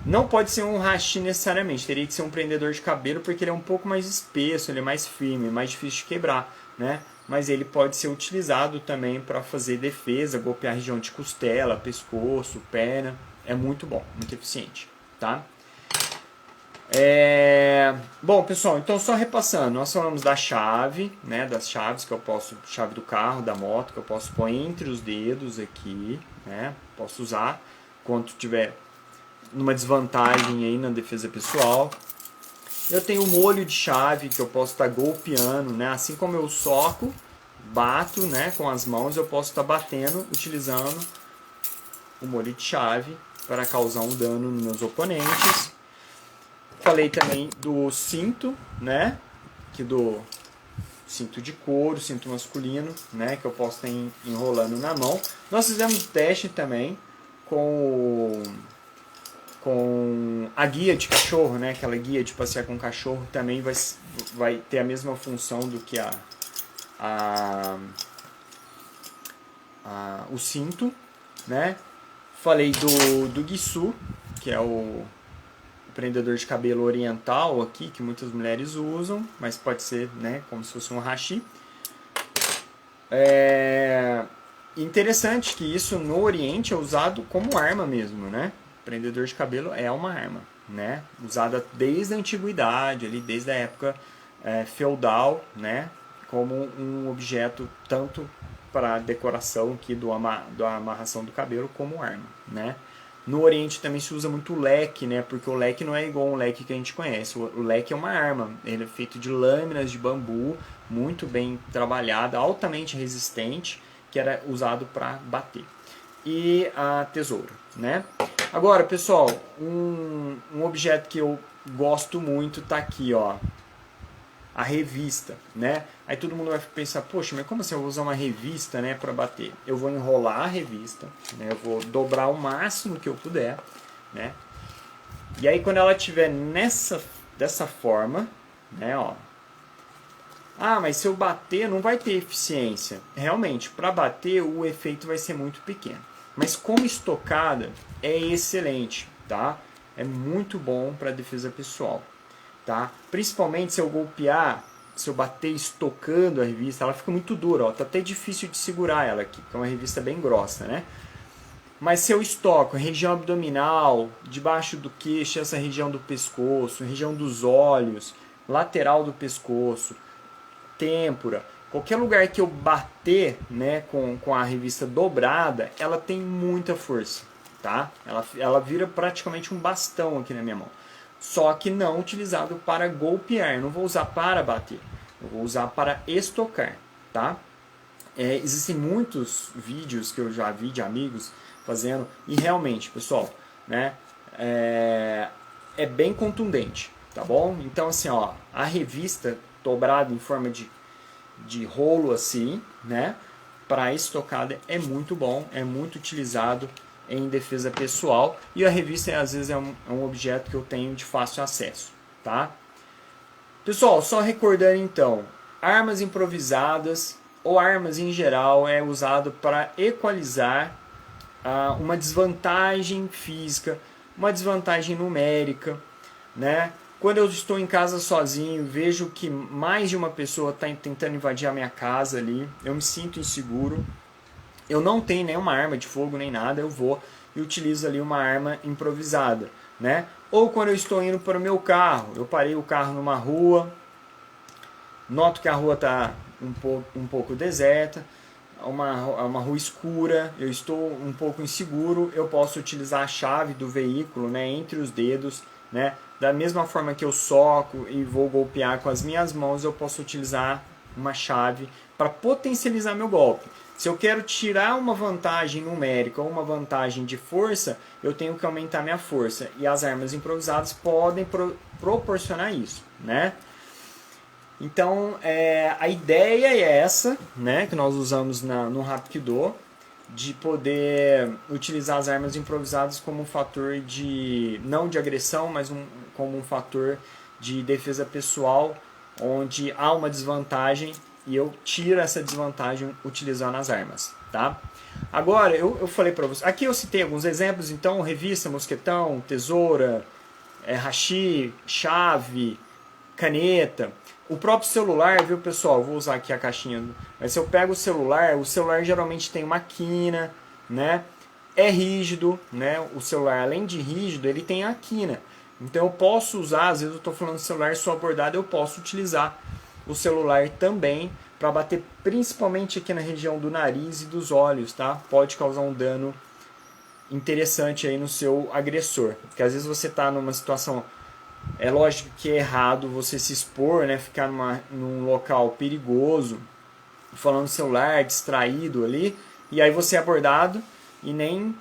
Não pode ser um hashi necessariamente, teria que ser um prendedor de cabelo porque ele é um pouco mais espesso, ele é mais firme, mais difícil de quebrar, né? Mas ele pode ser utilizado também para fazer defesa, golpear a região de costela, pescoço, perna. É muito bom, muito eficiente, tá? Bom, pessoal, então só repassando, nós falamos da chave, né, das chaves que eu posso, chave do carro, da moto, que eu posso pôr entre os dedos aqui, né, posso usar quando tiver numa desvantagem aí na defesa pessoal. Eu tenho o molho de chave que eu posso estar golpeando, né, assim como eu soco, bato, né, com as mãos, eu posso estar batendo utilizando o molho de chave para causar um dano nos meus oponentes. Falei também do cinto, né? Que do cinto de couro, cinto masculino, né? Que eu posso estar enrolando na mão. Nós fizemos teste também com a guia de cachorro, né? Aquela guia de passear com cachorro também vai ter a mesma função do que o cinto, né? Falei do Gissu, que é o prendedor de cabelo oriental aqui, que muitas mulheres usam, mas pode ser, né, como se fosse um hashi. Interessante que isso no Oriente é usado como arma mesmo, né? Prendedor de cabelo é uma arma, né? Usada desde a antiguidade, ali, desde a época feudal, né? Como um objeto tanto para decoração aqui da amarração do cabelo como arma, né? No Oriente também se usa muito o leque, né? Porque o leque não é igual ao leque que a gente conhece. O leque é uma arma, ele é feito de lâminas de bambu, muito bem trabalhada, altamente resistente, que era usado para bater. E a tesoura, né? Agora, pessoal, um objeto que eu gosto muito tá aqui, ó. A revista, né? Aí todo mundo vai pensar, poxa, mas como assim eu vou usar uma revista, né, para bater? Eu vou enrolar a revista, né? Eu vou dobrar o máximo que eu puder, né? E aí quando ela estiver dessa forma, né, ó. Ah, mas se eu bater não vai ter eficiência. Realmente, para bater o efeito vai ser muito pequeno. Mas como estocada é excelente, tá? É muito bom para defesa pessoal. Tá? Principalmente se eu golpear, se eu bater estocando a revista, ela fica muito dura, ó. Tá até difícil de segurar ela aqui, porque é uma revista bem grossa, né? Mas se eu estoco região abdominal, debaixo do queixo, essa região do pescoço, região dos olhos, lateral do pescoço, têmpora, qualquer lugar que eu bater, né, com a revista dobrada, ela tem muita força, tá? Ela vira praticamente um bastão aqui na minha mão. Só que não utilizado para golpear. Eu não vou usar para bater. Eu vou usar para estocar, tá? Existem muitos vídeos que eu já vi de amigos fazendo. E realmente, pessoal, né? É bem contundente, tá bom? Então, assim, ó, a revista dobrada em forma de rolo assim, né? Para estocada é muito bom, é muito utilizado em defesa pessoal, e a revista às vezes é um objeto que eu tenho de fácil acesso, tá? Pessoal, só recordando então, armas improvisadas ou armas em geral é usado para equalizar uma desvantagem física, uma desvantagem numérica, né? Quando eu estou em casa sozinho, vejo que mais de uma pessoa está tentando invadir a minha casa ali, eu me sinto inseguro. Eu não tenho nenhuma arma de fogo nem nada, eu vou e utilizo ali uma arma improvisada, né? Ou quando eu estou indo para o meu carro, eu parei o carro numa rua, noto que a rua está um pouco deserta, uma rua escura, eu estou um pouco inseguro, eu posso utilizar a chave do veículo, né, entre os dedos, né? Da mesma forma que eu soco e vou golpear com as minhas mãos, eu posso utilizar uma chave para potencializar meu golpe. Se eu quero tirar uma vantagem numérica ou uma vantagem de força, eu tenho que aumentar minha força. E as armas improvisadas podem proporcionar isso, né? Então, a ideia é essa, né, que nós usamos no Hapkido, de poder utilizar as armas improvisadas como um fator de, não de agressão, mas como um fator de defesa pessoal, onde há uma desvantagem e eu tiro essa desvantagem utilizando as armas, tá? Agora, eu falei para vocês, aqui eu citei alguns exemplos, então, revista, mosquetão, tesoura, hashi, chave, caneta, o próprio celular, viu, pessoal? Vou usar aqui a caixinha, mas se eu pego o celular geralmente tem uma quina, né? É rígido, né? O celular, além de rígido, ele tem a quina. Então eu posso usar, às vezes eu estou falando do celular, sou abordado, eu posso utilizar o celular também para bater principalmente aqui na região do nariz e dos olhos, tá? Pode causar um dano interessante aí no seu agressor, porque às vezes você está numa situação, é lógico que é errado você se expor, né? Ficar num local perigoso, falando no celular, distraído ali, e aí você é abordado e nem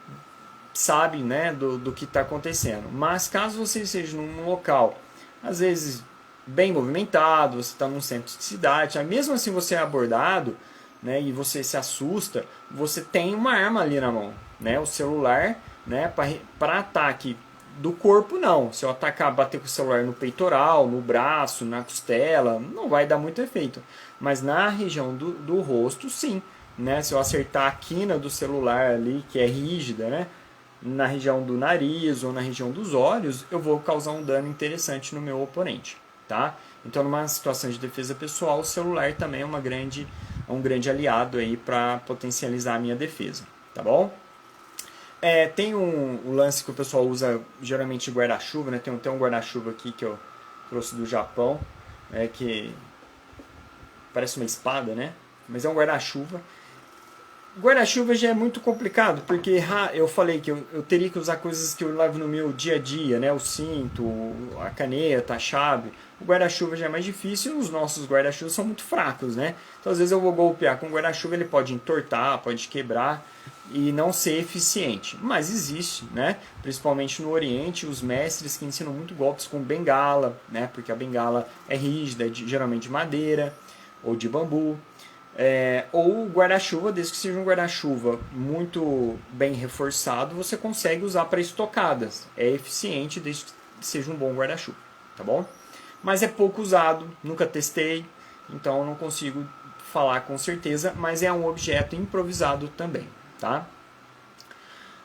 sabe, né, do que está acontecendo. Mas caso você esteja num local, às vezes bem movimentado, você está num centro de cidade, mesmo assim você é abordado, né, e você se assusta, você tem uma arma ali na mão, né, o celular, né, para ataque do corpo não. Se eu atacar, bater com o celular no peitoral, no braço, na costela, não vai dar muito efeito. Mas na região do rosto, sim. Né? Se eu acertar a quina do celular ali, que é rígida, né? Na região do nariz ou na região dos olhos, eu vou causar um dano interessante no meu oponente. Tá? Então, numa situação de defesa pessoal, o celular também é um grande aliado aí para potencializar a minha defesa. Tá bom? Tem um lance que o pessoal usa geralmente guarda-chuva, né? Tem um guarda-chuva aqui que eu trouxe do Japão, que parece uma espada, né? Mas é um guarda-chuva. Guarda-chuva já é muito complicado, porque eu falei que eu teria que usar coisas que eu levo no meu dia a dia, né? O cinto, a caneta, a chave. O guarda-chuva já é mais difícil e os nossos guarda-chuvas são muito fracos, né? Então às vezes eu vou golpear com o guarda-chuva, ele pode entortar, pode quebrar e não ser eficiente. Mas existe, né? Principalmente no Oriente, os mestres que ensinam muito golpes com bengala, né? Porque a bengala é rígida, geralmente de madeira ou de bambu. Ou guarda-chuva, desde que seja um guarda-chuva muito bem reforçado, você consegue usar para estocadas. É eficiente desde que seja um bom guarda-chuva, tá bom? Mas é pouco usado, nunca testei, então não consigo falar com certeza, mas é um objeto improvisado também, tá?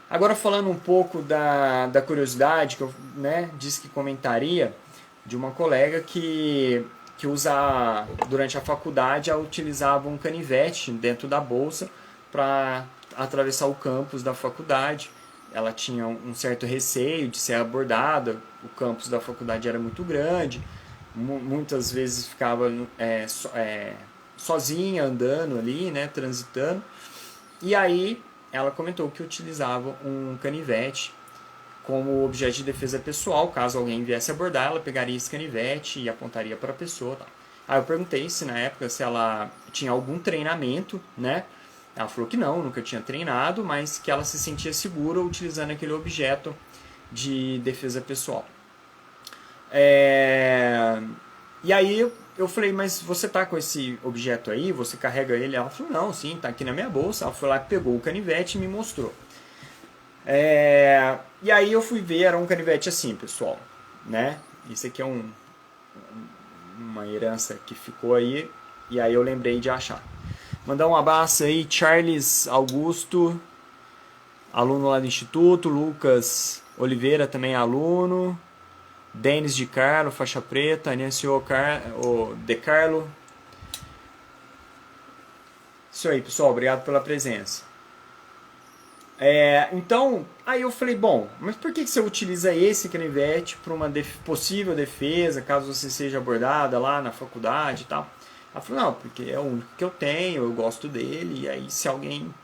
Agora falando um pouco da curiosidade que eu, né, disse que comentaria, de uma colega que usa, durante a faculdade, ela utilizava um canivete dentro da bolsa para atravessar o campus da faculdade. Ela tinha um certo receio de ser abordada, o campus da faculdade era muito grande, muitas vezes ficava sozinha andando ali, né, transitando. E aí ela comentou que utilizava um canivete como objeto de defesa pessoal. Caso alguém viesse abordar, ela pegaria esse canivete e apontaria para a pessoa. Tá? Aí eu perguntei se na época se ela tinha algum treinamento, né? Ela falou que não, nunca tinha treinado, mas que ela se sentia segura utilizando aquele objeto de defesa pessoal. E aí eu falei, mas você tá com esse objeto aí? Você carrega ele? Ela falou, não, sim, tá aqui na minha bolsa. Ela foi lá, pegou o canivete e me mostrou. E aí eu fui ver, era um canivete assim, pessoal, né? Isso aqui é uma herança que ficou aí, e aí eu lembrei de achar. Mandar um abraço aí, Charles Augusto, aluno lá do Instituto, Lucas Oliveira, também aluno, Denis de Carlo, faixa preta, Anâncio De Carlo. Isso aí, pessoal, obrigado pela presença. Então, aí eu falei, bom, mas por que você utiliza esse canivete para uma possível defesa, caso você seja abordada lá na faculdade e tal? Ela falou, não, porque é o único que eu tenho, eu gosto dele, e aí se alguém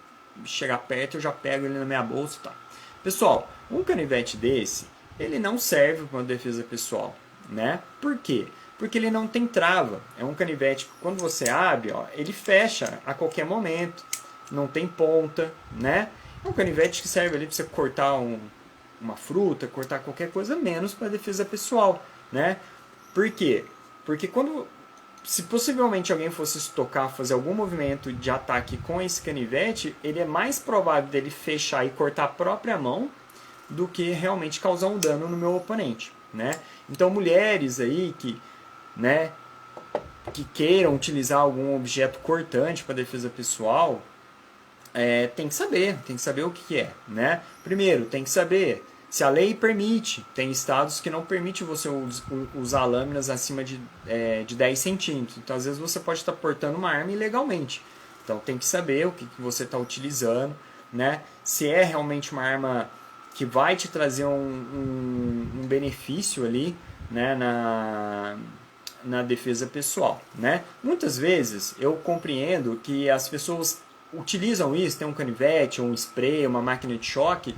chegar perto eu já pego ele na minha bolsa e tal. Pessoal, um canivete desse, ele não serve para uma defesa pessoal, né? Por quê? Porque ele não tem trava. É um canivete que quando você abre, ó, ele fecha a qualquer momento, não tem ponta, né? É um canivete que serve ali para você cortar uma fruta, cortar qualquer coisa, menos para defesa pessoal, né? Por quê? Porque se possivelmente alguém fosse se tocar, fazer algum movimento de ataque com esse canivete, ele é mais provável dele fechar e cortar a própria mão do que realmente causar um dano no meu oponente, né? Então mulheres aí que queiram utilizar algum objeto cortante para defesa pessoal, tem que saber o que é, né? Primeiro, tem que saber se a lei permite. Tem estados que não permite você usar lâminas acima de 10 centímetros. Então, às vezes, você pode estar portando uma arma ilegalmente. Então, tem que saber o que você está utilizando, né? Se é realmente uma arma que vai te trazer um benefício ali, né? Na defesa pessoal, né? Muitas vezes, eu compreendo que as pessoas utilizam isso, tem um canivete, um spray, uma máquina de choque,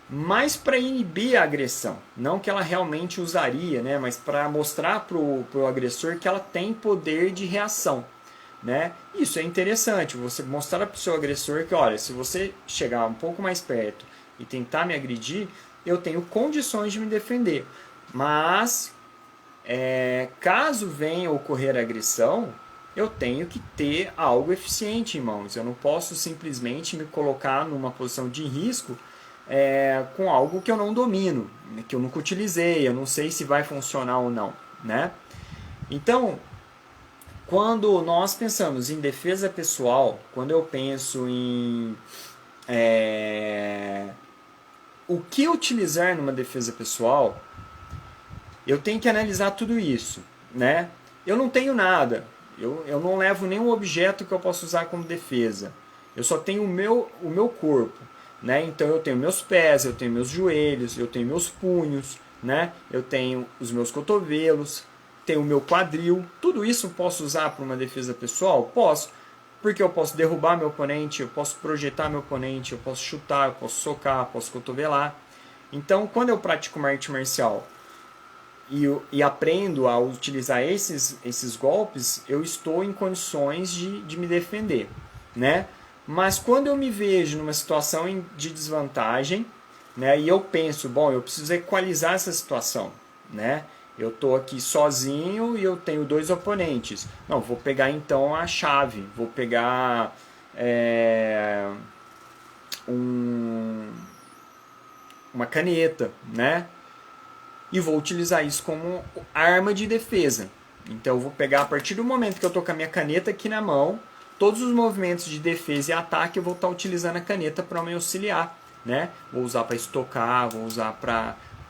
mas para inibir a agressão, não que ela realmente usaria, né, mas para mostrar para o agressor que ela tem poder de reação, né? Isso é interessante, você mostrar para o seu agressor que, olha, se você chegar um pouco mais perto e tentar me agredir, eu tenho condições de me defender. Mas, caso venha ocorrer agressão, eu tenho que ter algo eficiente em mãos. Eu não posso simplesmente me colocar numa posição de risco com algo que eu não domino, que eu nunca utilizei, eu não sei se vai funcionar ou não, né? Então, quando nós pensamos em defesa pessoal, quando eu penso em o que utilizar numa defesa pessoal, eu tenho que analisar tudo isso, né? Eu não tenho nada, eu não levo nenhum objeto que eu possa usar como defesa. Eu só tenho o meu corpo, né? Então eu tenho meus pés, eu tenho meus joelhos, eu tenho meus punhos, né? Eu tenho os meus cotovelos, tenho o meu quadril. Tudo isso eu posso usar para uma defesa pessoal? Posso, porque eu posso derrubar meu oponente, eu posso projetar meu oponente, eu posso chutar, eu posso socar, eu posso cotovelar. Então, quando eu pratico uma arte marcial e aprendo a utilizar esses golpes, eu estou em condições de me defender, né? Mas quando eu me vejo numa situação de desvantagem, né, e eu penso, bom, eu preciso equalizar essa situação, né? Eu estou aqui sozinho e eu tenho 2 oponentes. Não, vou pegar então a chave, vou pegar uma caneta, né? E vou utilizar isso como arma de defesa. Então eu vou pegar, a partir do momento que eu estou com a minha caneta aqui na mão, todos os movimentos de defesa e ataque eu vou estar utilizando a caneta para me auxiliar, né? Vou usar para estocar, vou usar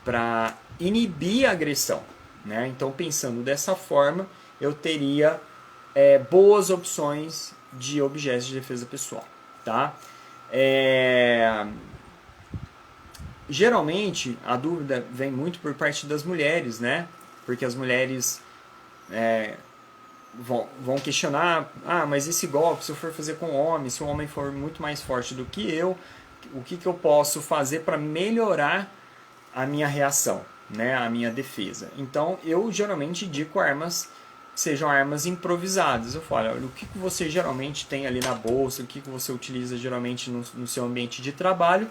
para inibir a agressão, né? Então, pensando dessa forma, eu teria boas opções de objetos de defesa pessoal, tá? Geralmente, a dúvida vem muito por parte das mulheres, né? Porque as mulheres vão questionar, mas esse golpe, se eu for fazer com homem, se o homem for muito mais forte do que eu, o que eu posso fazer para melhorar a minha reação, né, a minha defesa? Então, eu geralmente indico armas que sejam armas improvisadas. Eu falo, olha, o que você geralmente tem ali na bolsa, o que você utiliza geralmente no seu ambiente de trabalho,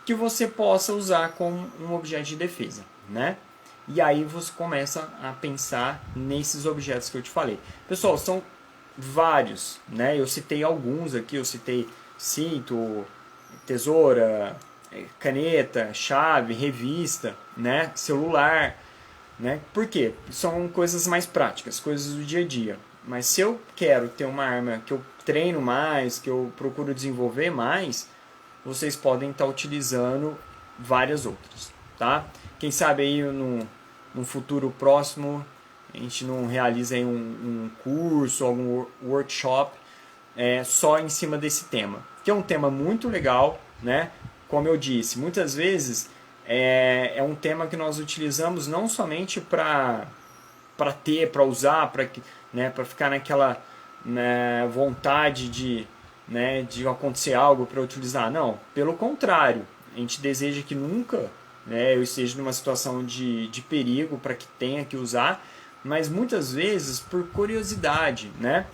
que você possa usar como um objeto de defesa, né? E aí você começa a pensar nesses objetos que eu te falei. Pessoal, são vários, né? Eu citei alguns aqui, eu citei cinto, tesoura, caneta, chave, revista, né? Celular, né? Por quê? São coisas mais práticas, coisas do dia a dia. Mas se eu quero ter uma arma que eu treino mais, que eu procuro desenvolver mais, vocês podem estar utilizando várias outras, tá? Quem sabe aí num futuro próximo a gente não realiza aí um curso, algum workshop só em cima desse tema, que é um tema muito legal, né? Como eu disse, muitas vezes é um tema que nós utilizamos não somente para usar, para ficar naquela vontade de acontecer algo para utilizar. Não, pelo contrário, a gente deseja que nunca eu esteja numa situação de perigo para que tenha que usar, mas muitas vezes por curiosidade, né?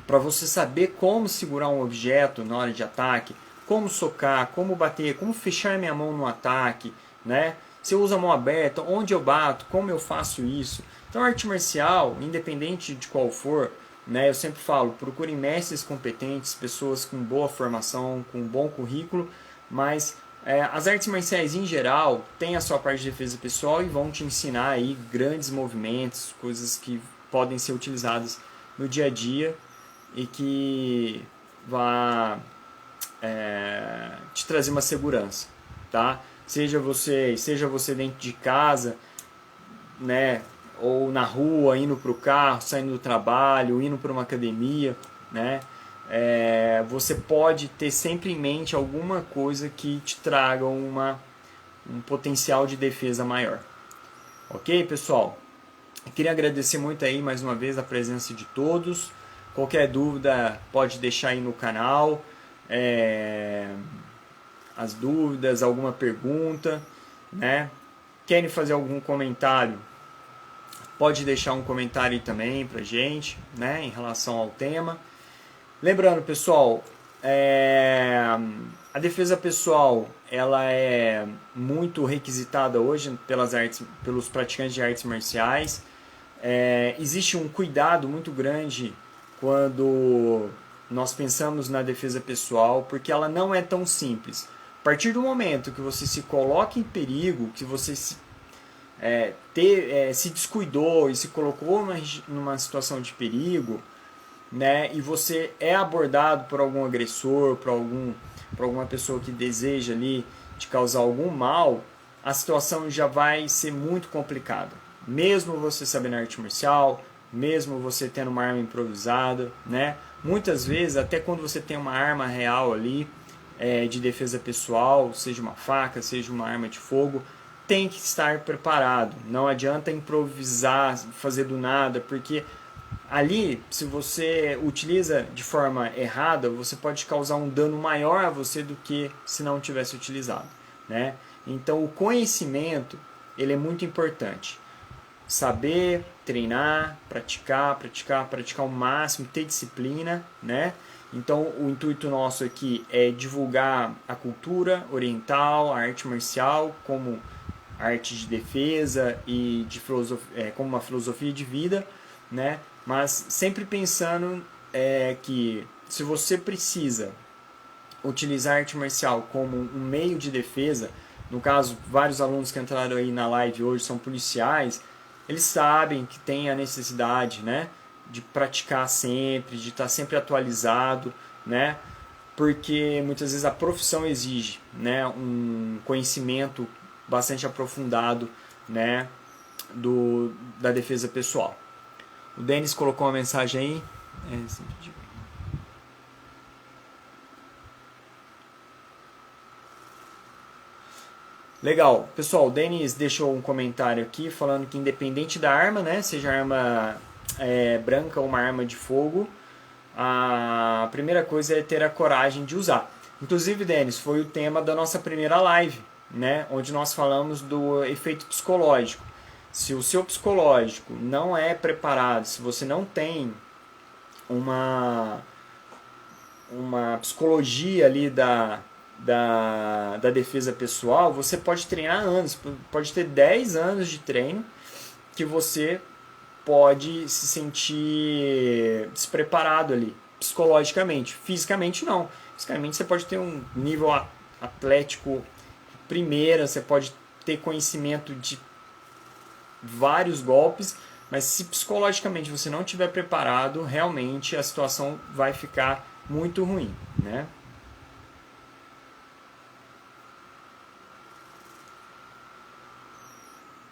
Para você saber como segurar um objeto na hora de ataque, como socar, como bater, como fechar minha mão no ataque, né? Se eu uso a mão aberta, onde eu bato, como eu faço isso. Então, a arte marcial, independente de qual for, né, eu sempre falo, procurem mestres competentes, pessoas com boa formação, com bom currículo, mas as artes marciais em geral têm a sua parte de defesa pessoal e vão te ensinar aí grandes movimentos, coisas que podem ser utilizadas no dia a dia e que vai te trazer uma segurança, tá? Seja você dentro de casa, né, ou na rua, indo para o carro, saindo do trabalho, indo para uma academia, né? Você pode ter sempre em mente alguma coisa que te traga um potencial de defesa maior. Ok, pessoal? Eu queria agradecer muito aí mais uma vez a presença de todos. Qualquer dúvida pode deixar aí no canal. As dúvidas, alguma pergunta, né? Querem fazer algum comentário? Pode deixar um comentário aí também pra gente, né, em relação ao tema. Lembrando, pessoal, A defesa pessoal, ela é muito requisitada hoje pelos praticantes de artes marciais. Existe um cuidado muito grande quando nós pensamos na defesa pessoal, porque ela não é tão simples. A partir do momento que você se coloca em perigo, que você se descuidou e se colocou numa situação de perigo, né, e você é abordado por algum agressor, por alguma pessoa que deseja ali te causar algum mal, a situação já vai ser muito complicada. Mesmo você sabendo arte marcial, mesmo você tendo uma arma improvisada, né? Muitas vezes, até quando você tem uma arma real ali, de defesa pessoal, seja uma faca, seja uma arma de fogo, tem que estar preparado. Não adianta improvisar, fazer do nada, porque ali, se você utiliza de forma errada, você pode causar um dano maior a você do que se não tivesse utilizado, né? Então, o conhecimento, ele é muito importante. Saber, treinar, praticar ao máximo, ter disciplina, né? Então, o intuito nosso aqui é divulgar a cultura oriental, a arte marcial, como arte de defesa e de como uma filosofia de vida, né? Mas sempre pensando que se você precisa utilizar a arte marcial como um meio de defesa, no caso, vários alunos que entraram aí na live hoje são policiais, eles sabem que tem a necessidade, né, de praticar sempre, de estar sempre atualizado, né, porque muitas vezes a profissão exige, né, um conhecimento bastante aprofundado, né, da defesa pessoal. O Denis colocou uma mensagem aí. Legal. Pessoal, o Denis deixou um comentário aqui falando que independente da arma, né, seja arma branca ou uma arma de fogo, a primeira coisa é ter a coragem de usar. Inclusive, Denis, foi o tema da nossa primeira live, né, onde nós falamos do efeito psicológico. Se o seu psicológico não é preparado, se você não tem uma psicologia ali da defesa pessoal, você pode treinar anos, pode ter 10 anos de treino que você pode se sentir despreparado ali, psicologicamente. Fisicamente não. Fisicamente você pode ter um nível atlético primeira, você pode ter conhecimento de vários golpes, mas se psicologicamente você não estiver preparado, realmente a situação vai ficar muito ruim, né?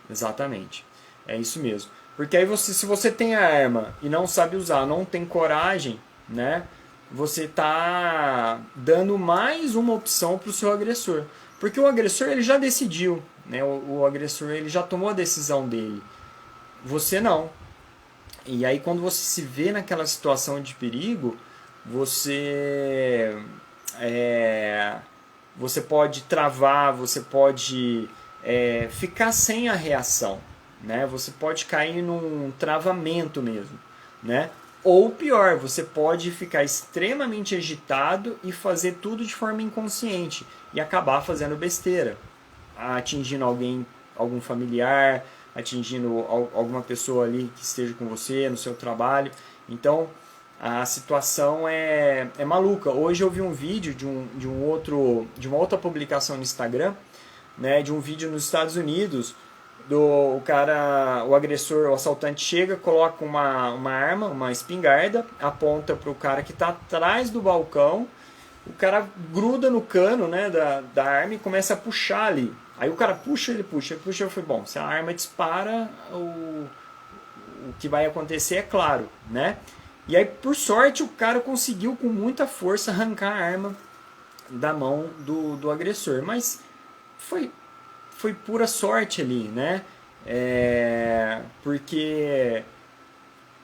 Exatamente. É isso mesmo. Porque aí se você tem a arma e não sabe usar, não tem coragem, né? Você está dando mais uma opção para o seu agressor. Porque o agressor ele já decidiu, né? O agressor ele já tomou a decisão dele. Você não. E aí quando você se vê naquela situação de perigo, você pode travar, você pode ficar sem a reação, né? Você pode cair num travamento mesmo, né? Ou pior, você pode ficar extremamente agitado e fazer tudo de forma inconsciente e acabar fazendo besteira, atingindo algum familiar, atingindo alguma pessoa ali que esteja com você no seu trabalho. Então a situação é maluca. Hoje eu vi um vídeo de uma outra publicação no Instagram, né, de um vídeo nos Estados Unidos. O agressor, o assaltante chega, coloca uma arma, uma espingarda, aponta para o cara que está atrás do balcão, o cara gruda no cano, né, da arma e começa a puxar ali. Aí o cara puxa, eu falei, bom, se a arma dispara, o que vai acontecer é claro, né? E aí, por sorte, o cara conseguiu com muita força arrancar a arma da mão do agressor, mas foi pura sorte ali, né? Porque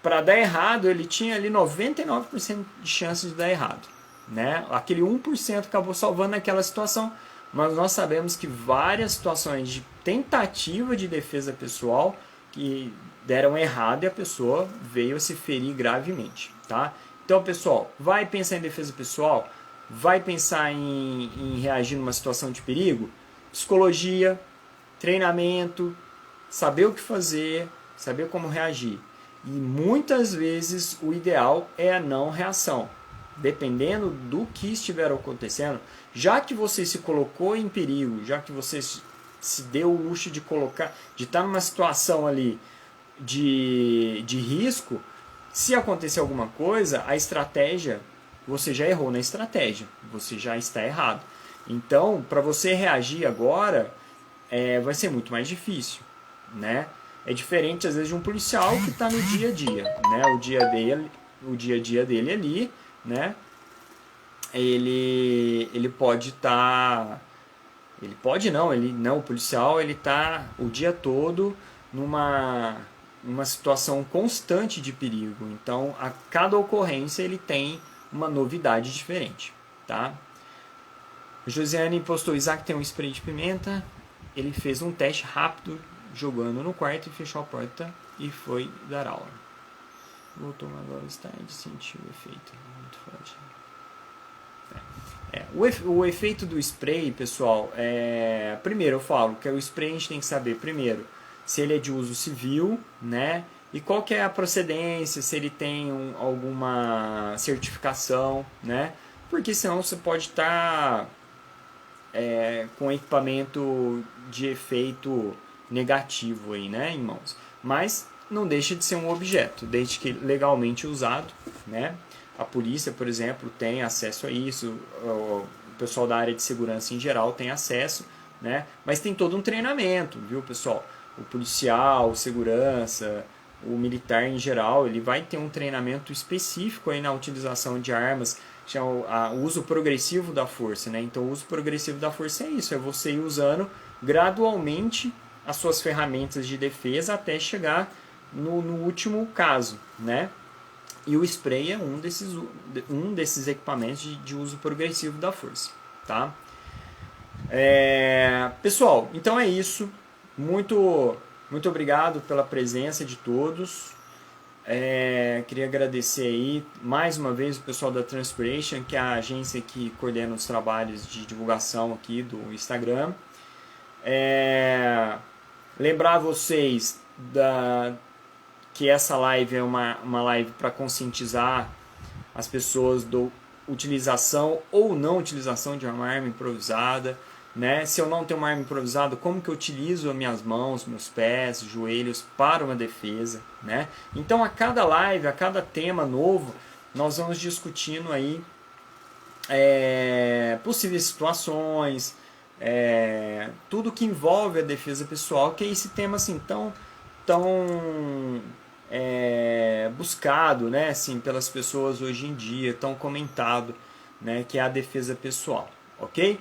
para dar errado, ele tinha ali 99% de chance de dar errado, né? Aquele 1% acabou salvando naquela situação, mas nós sabemos que várias situações de tentativa de defesa pessoal que deram errado e a pessoa veio a se ferir gravemente, tá? Então, pessoal, vai pensar em defesa pessoal, vai pensar em reagir numa situação de perigo? Psicologia, treinamento, saber o que fazer, saber como reagir. E muitas vezes o ideal é a não reação. Dependendo do que estiver acontecendo, já que você se colocou em perigo, já que você se deu o luxo de estar numa situação ali de risco, se acontecer alguma coisa, a estratégia, você já errou na estratégia, você já está errado. Então, para você reagir agora, vai ser muito mais difícil, né? É diferente, às vezes, de um policial que está no dia a dia, né? O dia a dia dele ali, né? Ele pode estar... ele pode não, o policial ele está o dia todo numa situação constante de perigo. Então, a cada ocorrência ele tem uma novidade diferente, tá? Josiane postou, Isaac tem um spray de pimenta. Ele fez um teste rápido jogando no quarto e fechou a porta e foi dar aula. Voltou agora está de sentir o efeito muito forte. O efeito do spray, pessoal, primeiro eu falo que o spray a gente tem que saber primeiro se ele é de uso civil, né? E qual que é a procedência, se ele tem alguma certificação, né? Porque senão você pode estar com equipamento de efeito negativo aí, né, em mãos. Mas não deixa de ser um objeto, desde que legalmente usado, né? A polícia, por exemplo, tem acesso a isso, o pessoal da área de segurança em geral tem acesso, né? Mas tem todo um treinamento, viu, pessoal? O policial, o segurança, o militar em geral, ele vai ter um treinamento específico aí na utilização de armas, chama o uso progressivo da força, né? Então, o uso progressivo da força é isso, é você ir usando gradualmente as suas ferramentas de defesa até chegar no último caso, né? E o spray é um desses equipamentos de uso progressivo da força, tá? Pessoal, então é isso. Muito obrigado pela presença de todos. Queria agradecer aí mais uma vez o pessoal da Transpiration, que é a agência que coordena os trabalhos de divulgação aqui do Instagram. Lembrar vocês que essa live é uma live para conscientizar as pessoas da utilização ou não utilização de uma arma improvisada, né? Se eu não tenho uma arma improvisada, como que eu utilizo as minhas mãos, meus pés, joelhos para uma defesa, né? Então, a cada live, a cada tema novo, nós vamos discutindo aí possíveis situações, tudo que envolve a defesa pessoal, que é esse tema assim tão buscado, né, assim, pelas pessoas hoje em dia, tão comentado, né, que é a defesa pessoal, ok?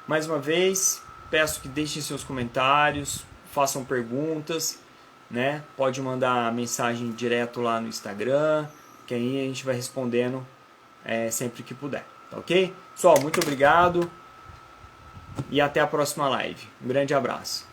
Mais uma vez, peço que deixem seus comentários, façam perguntas, né? Pode mandar mensagem direto lá no Instagram, que aí a gente vai respondendo sempre que puder, tá ok? Pessoal, muito obrigado e até a próxima live. Um grande abraço.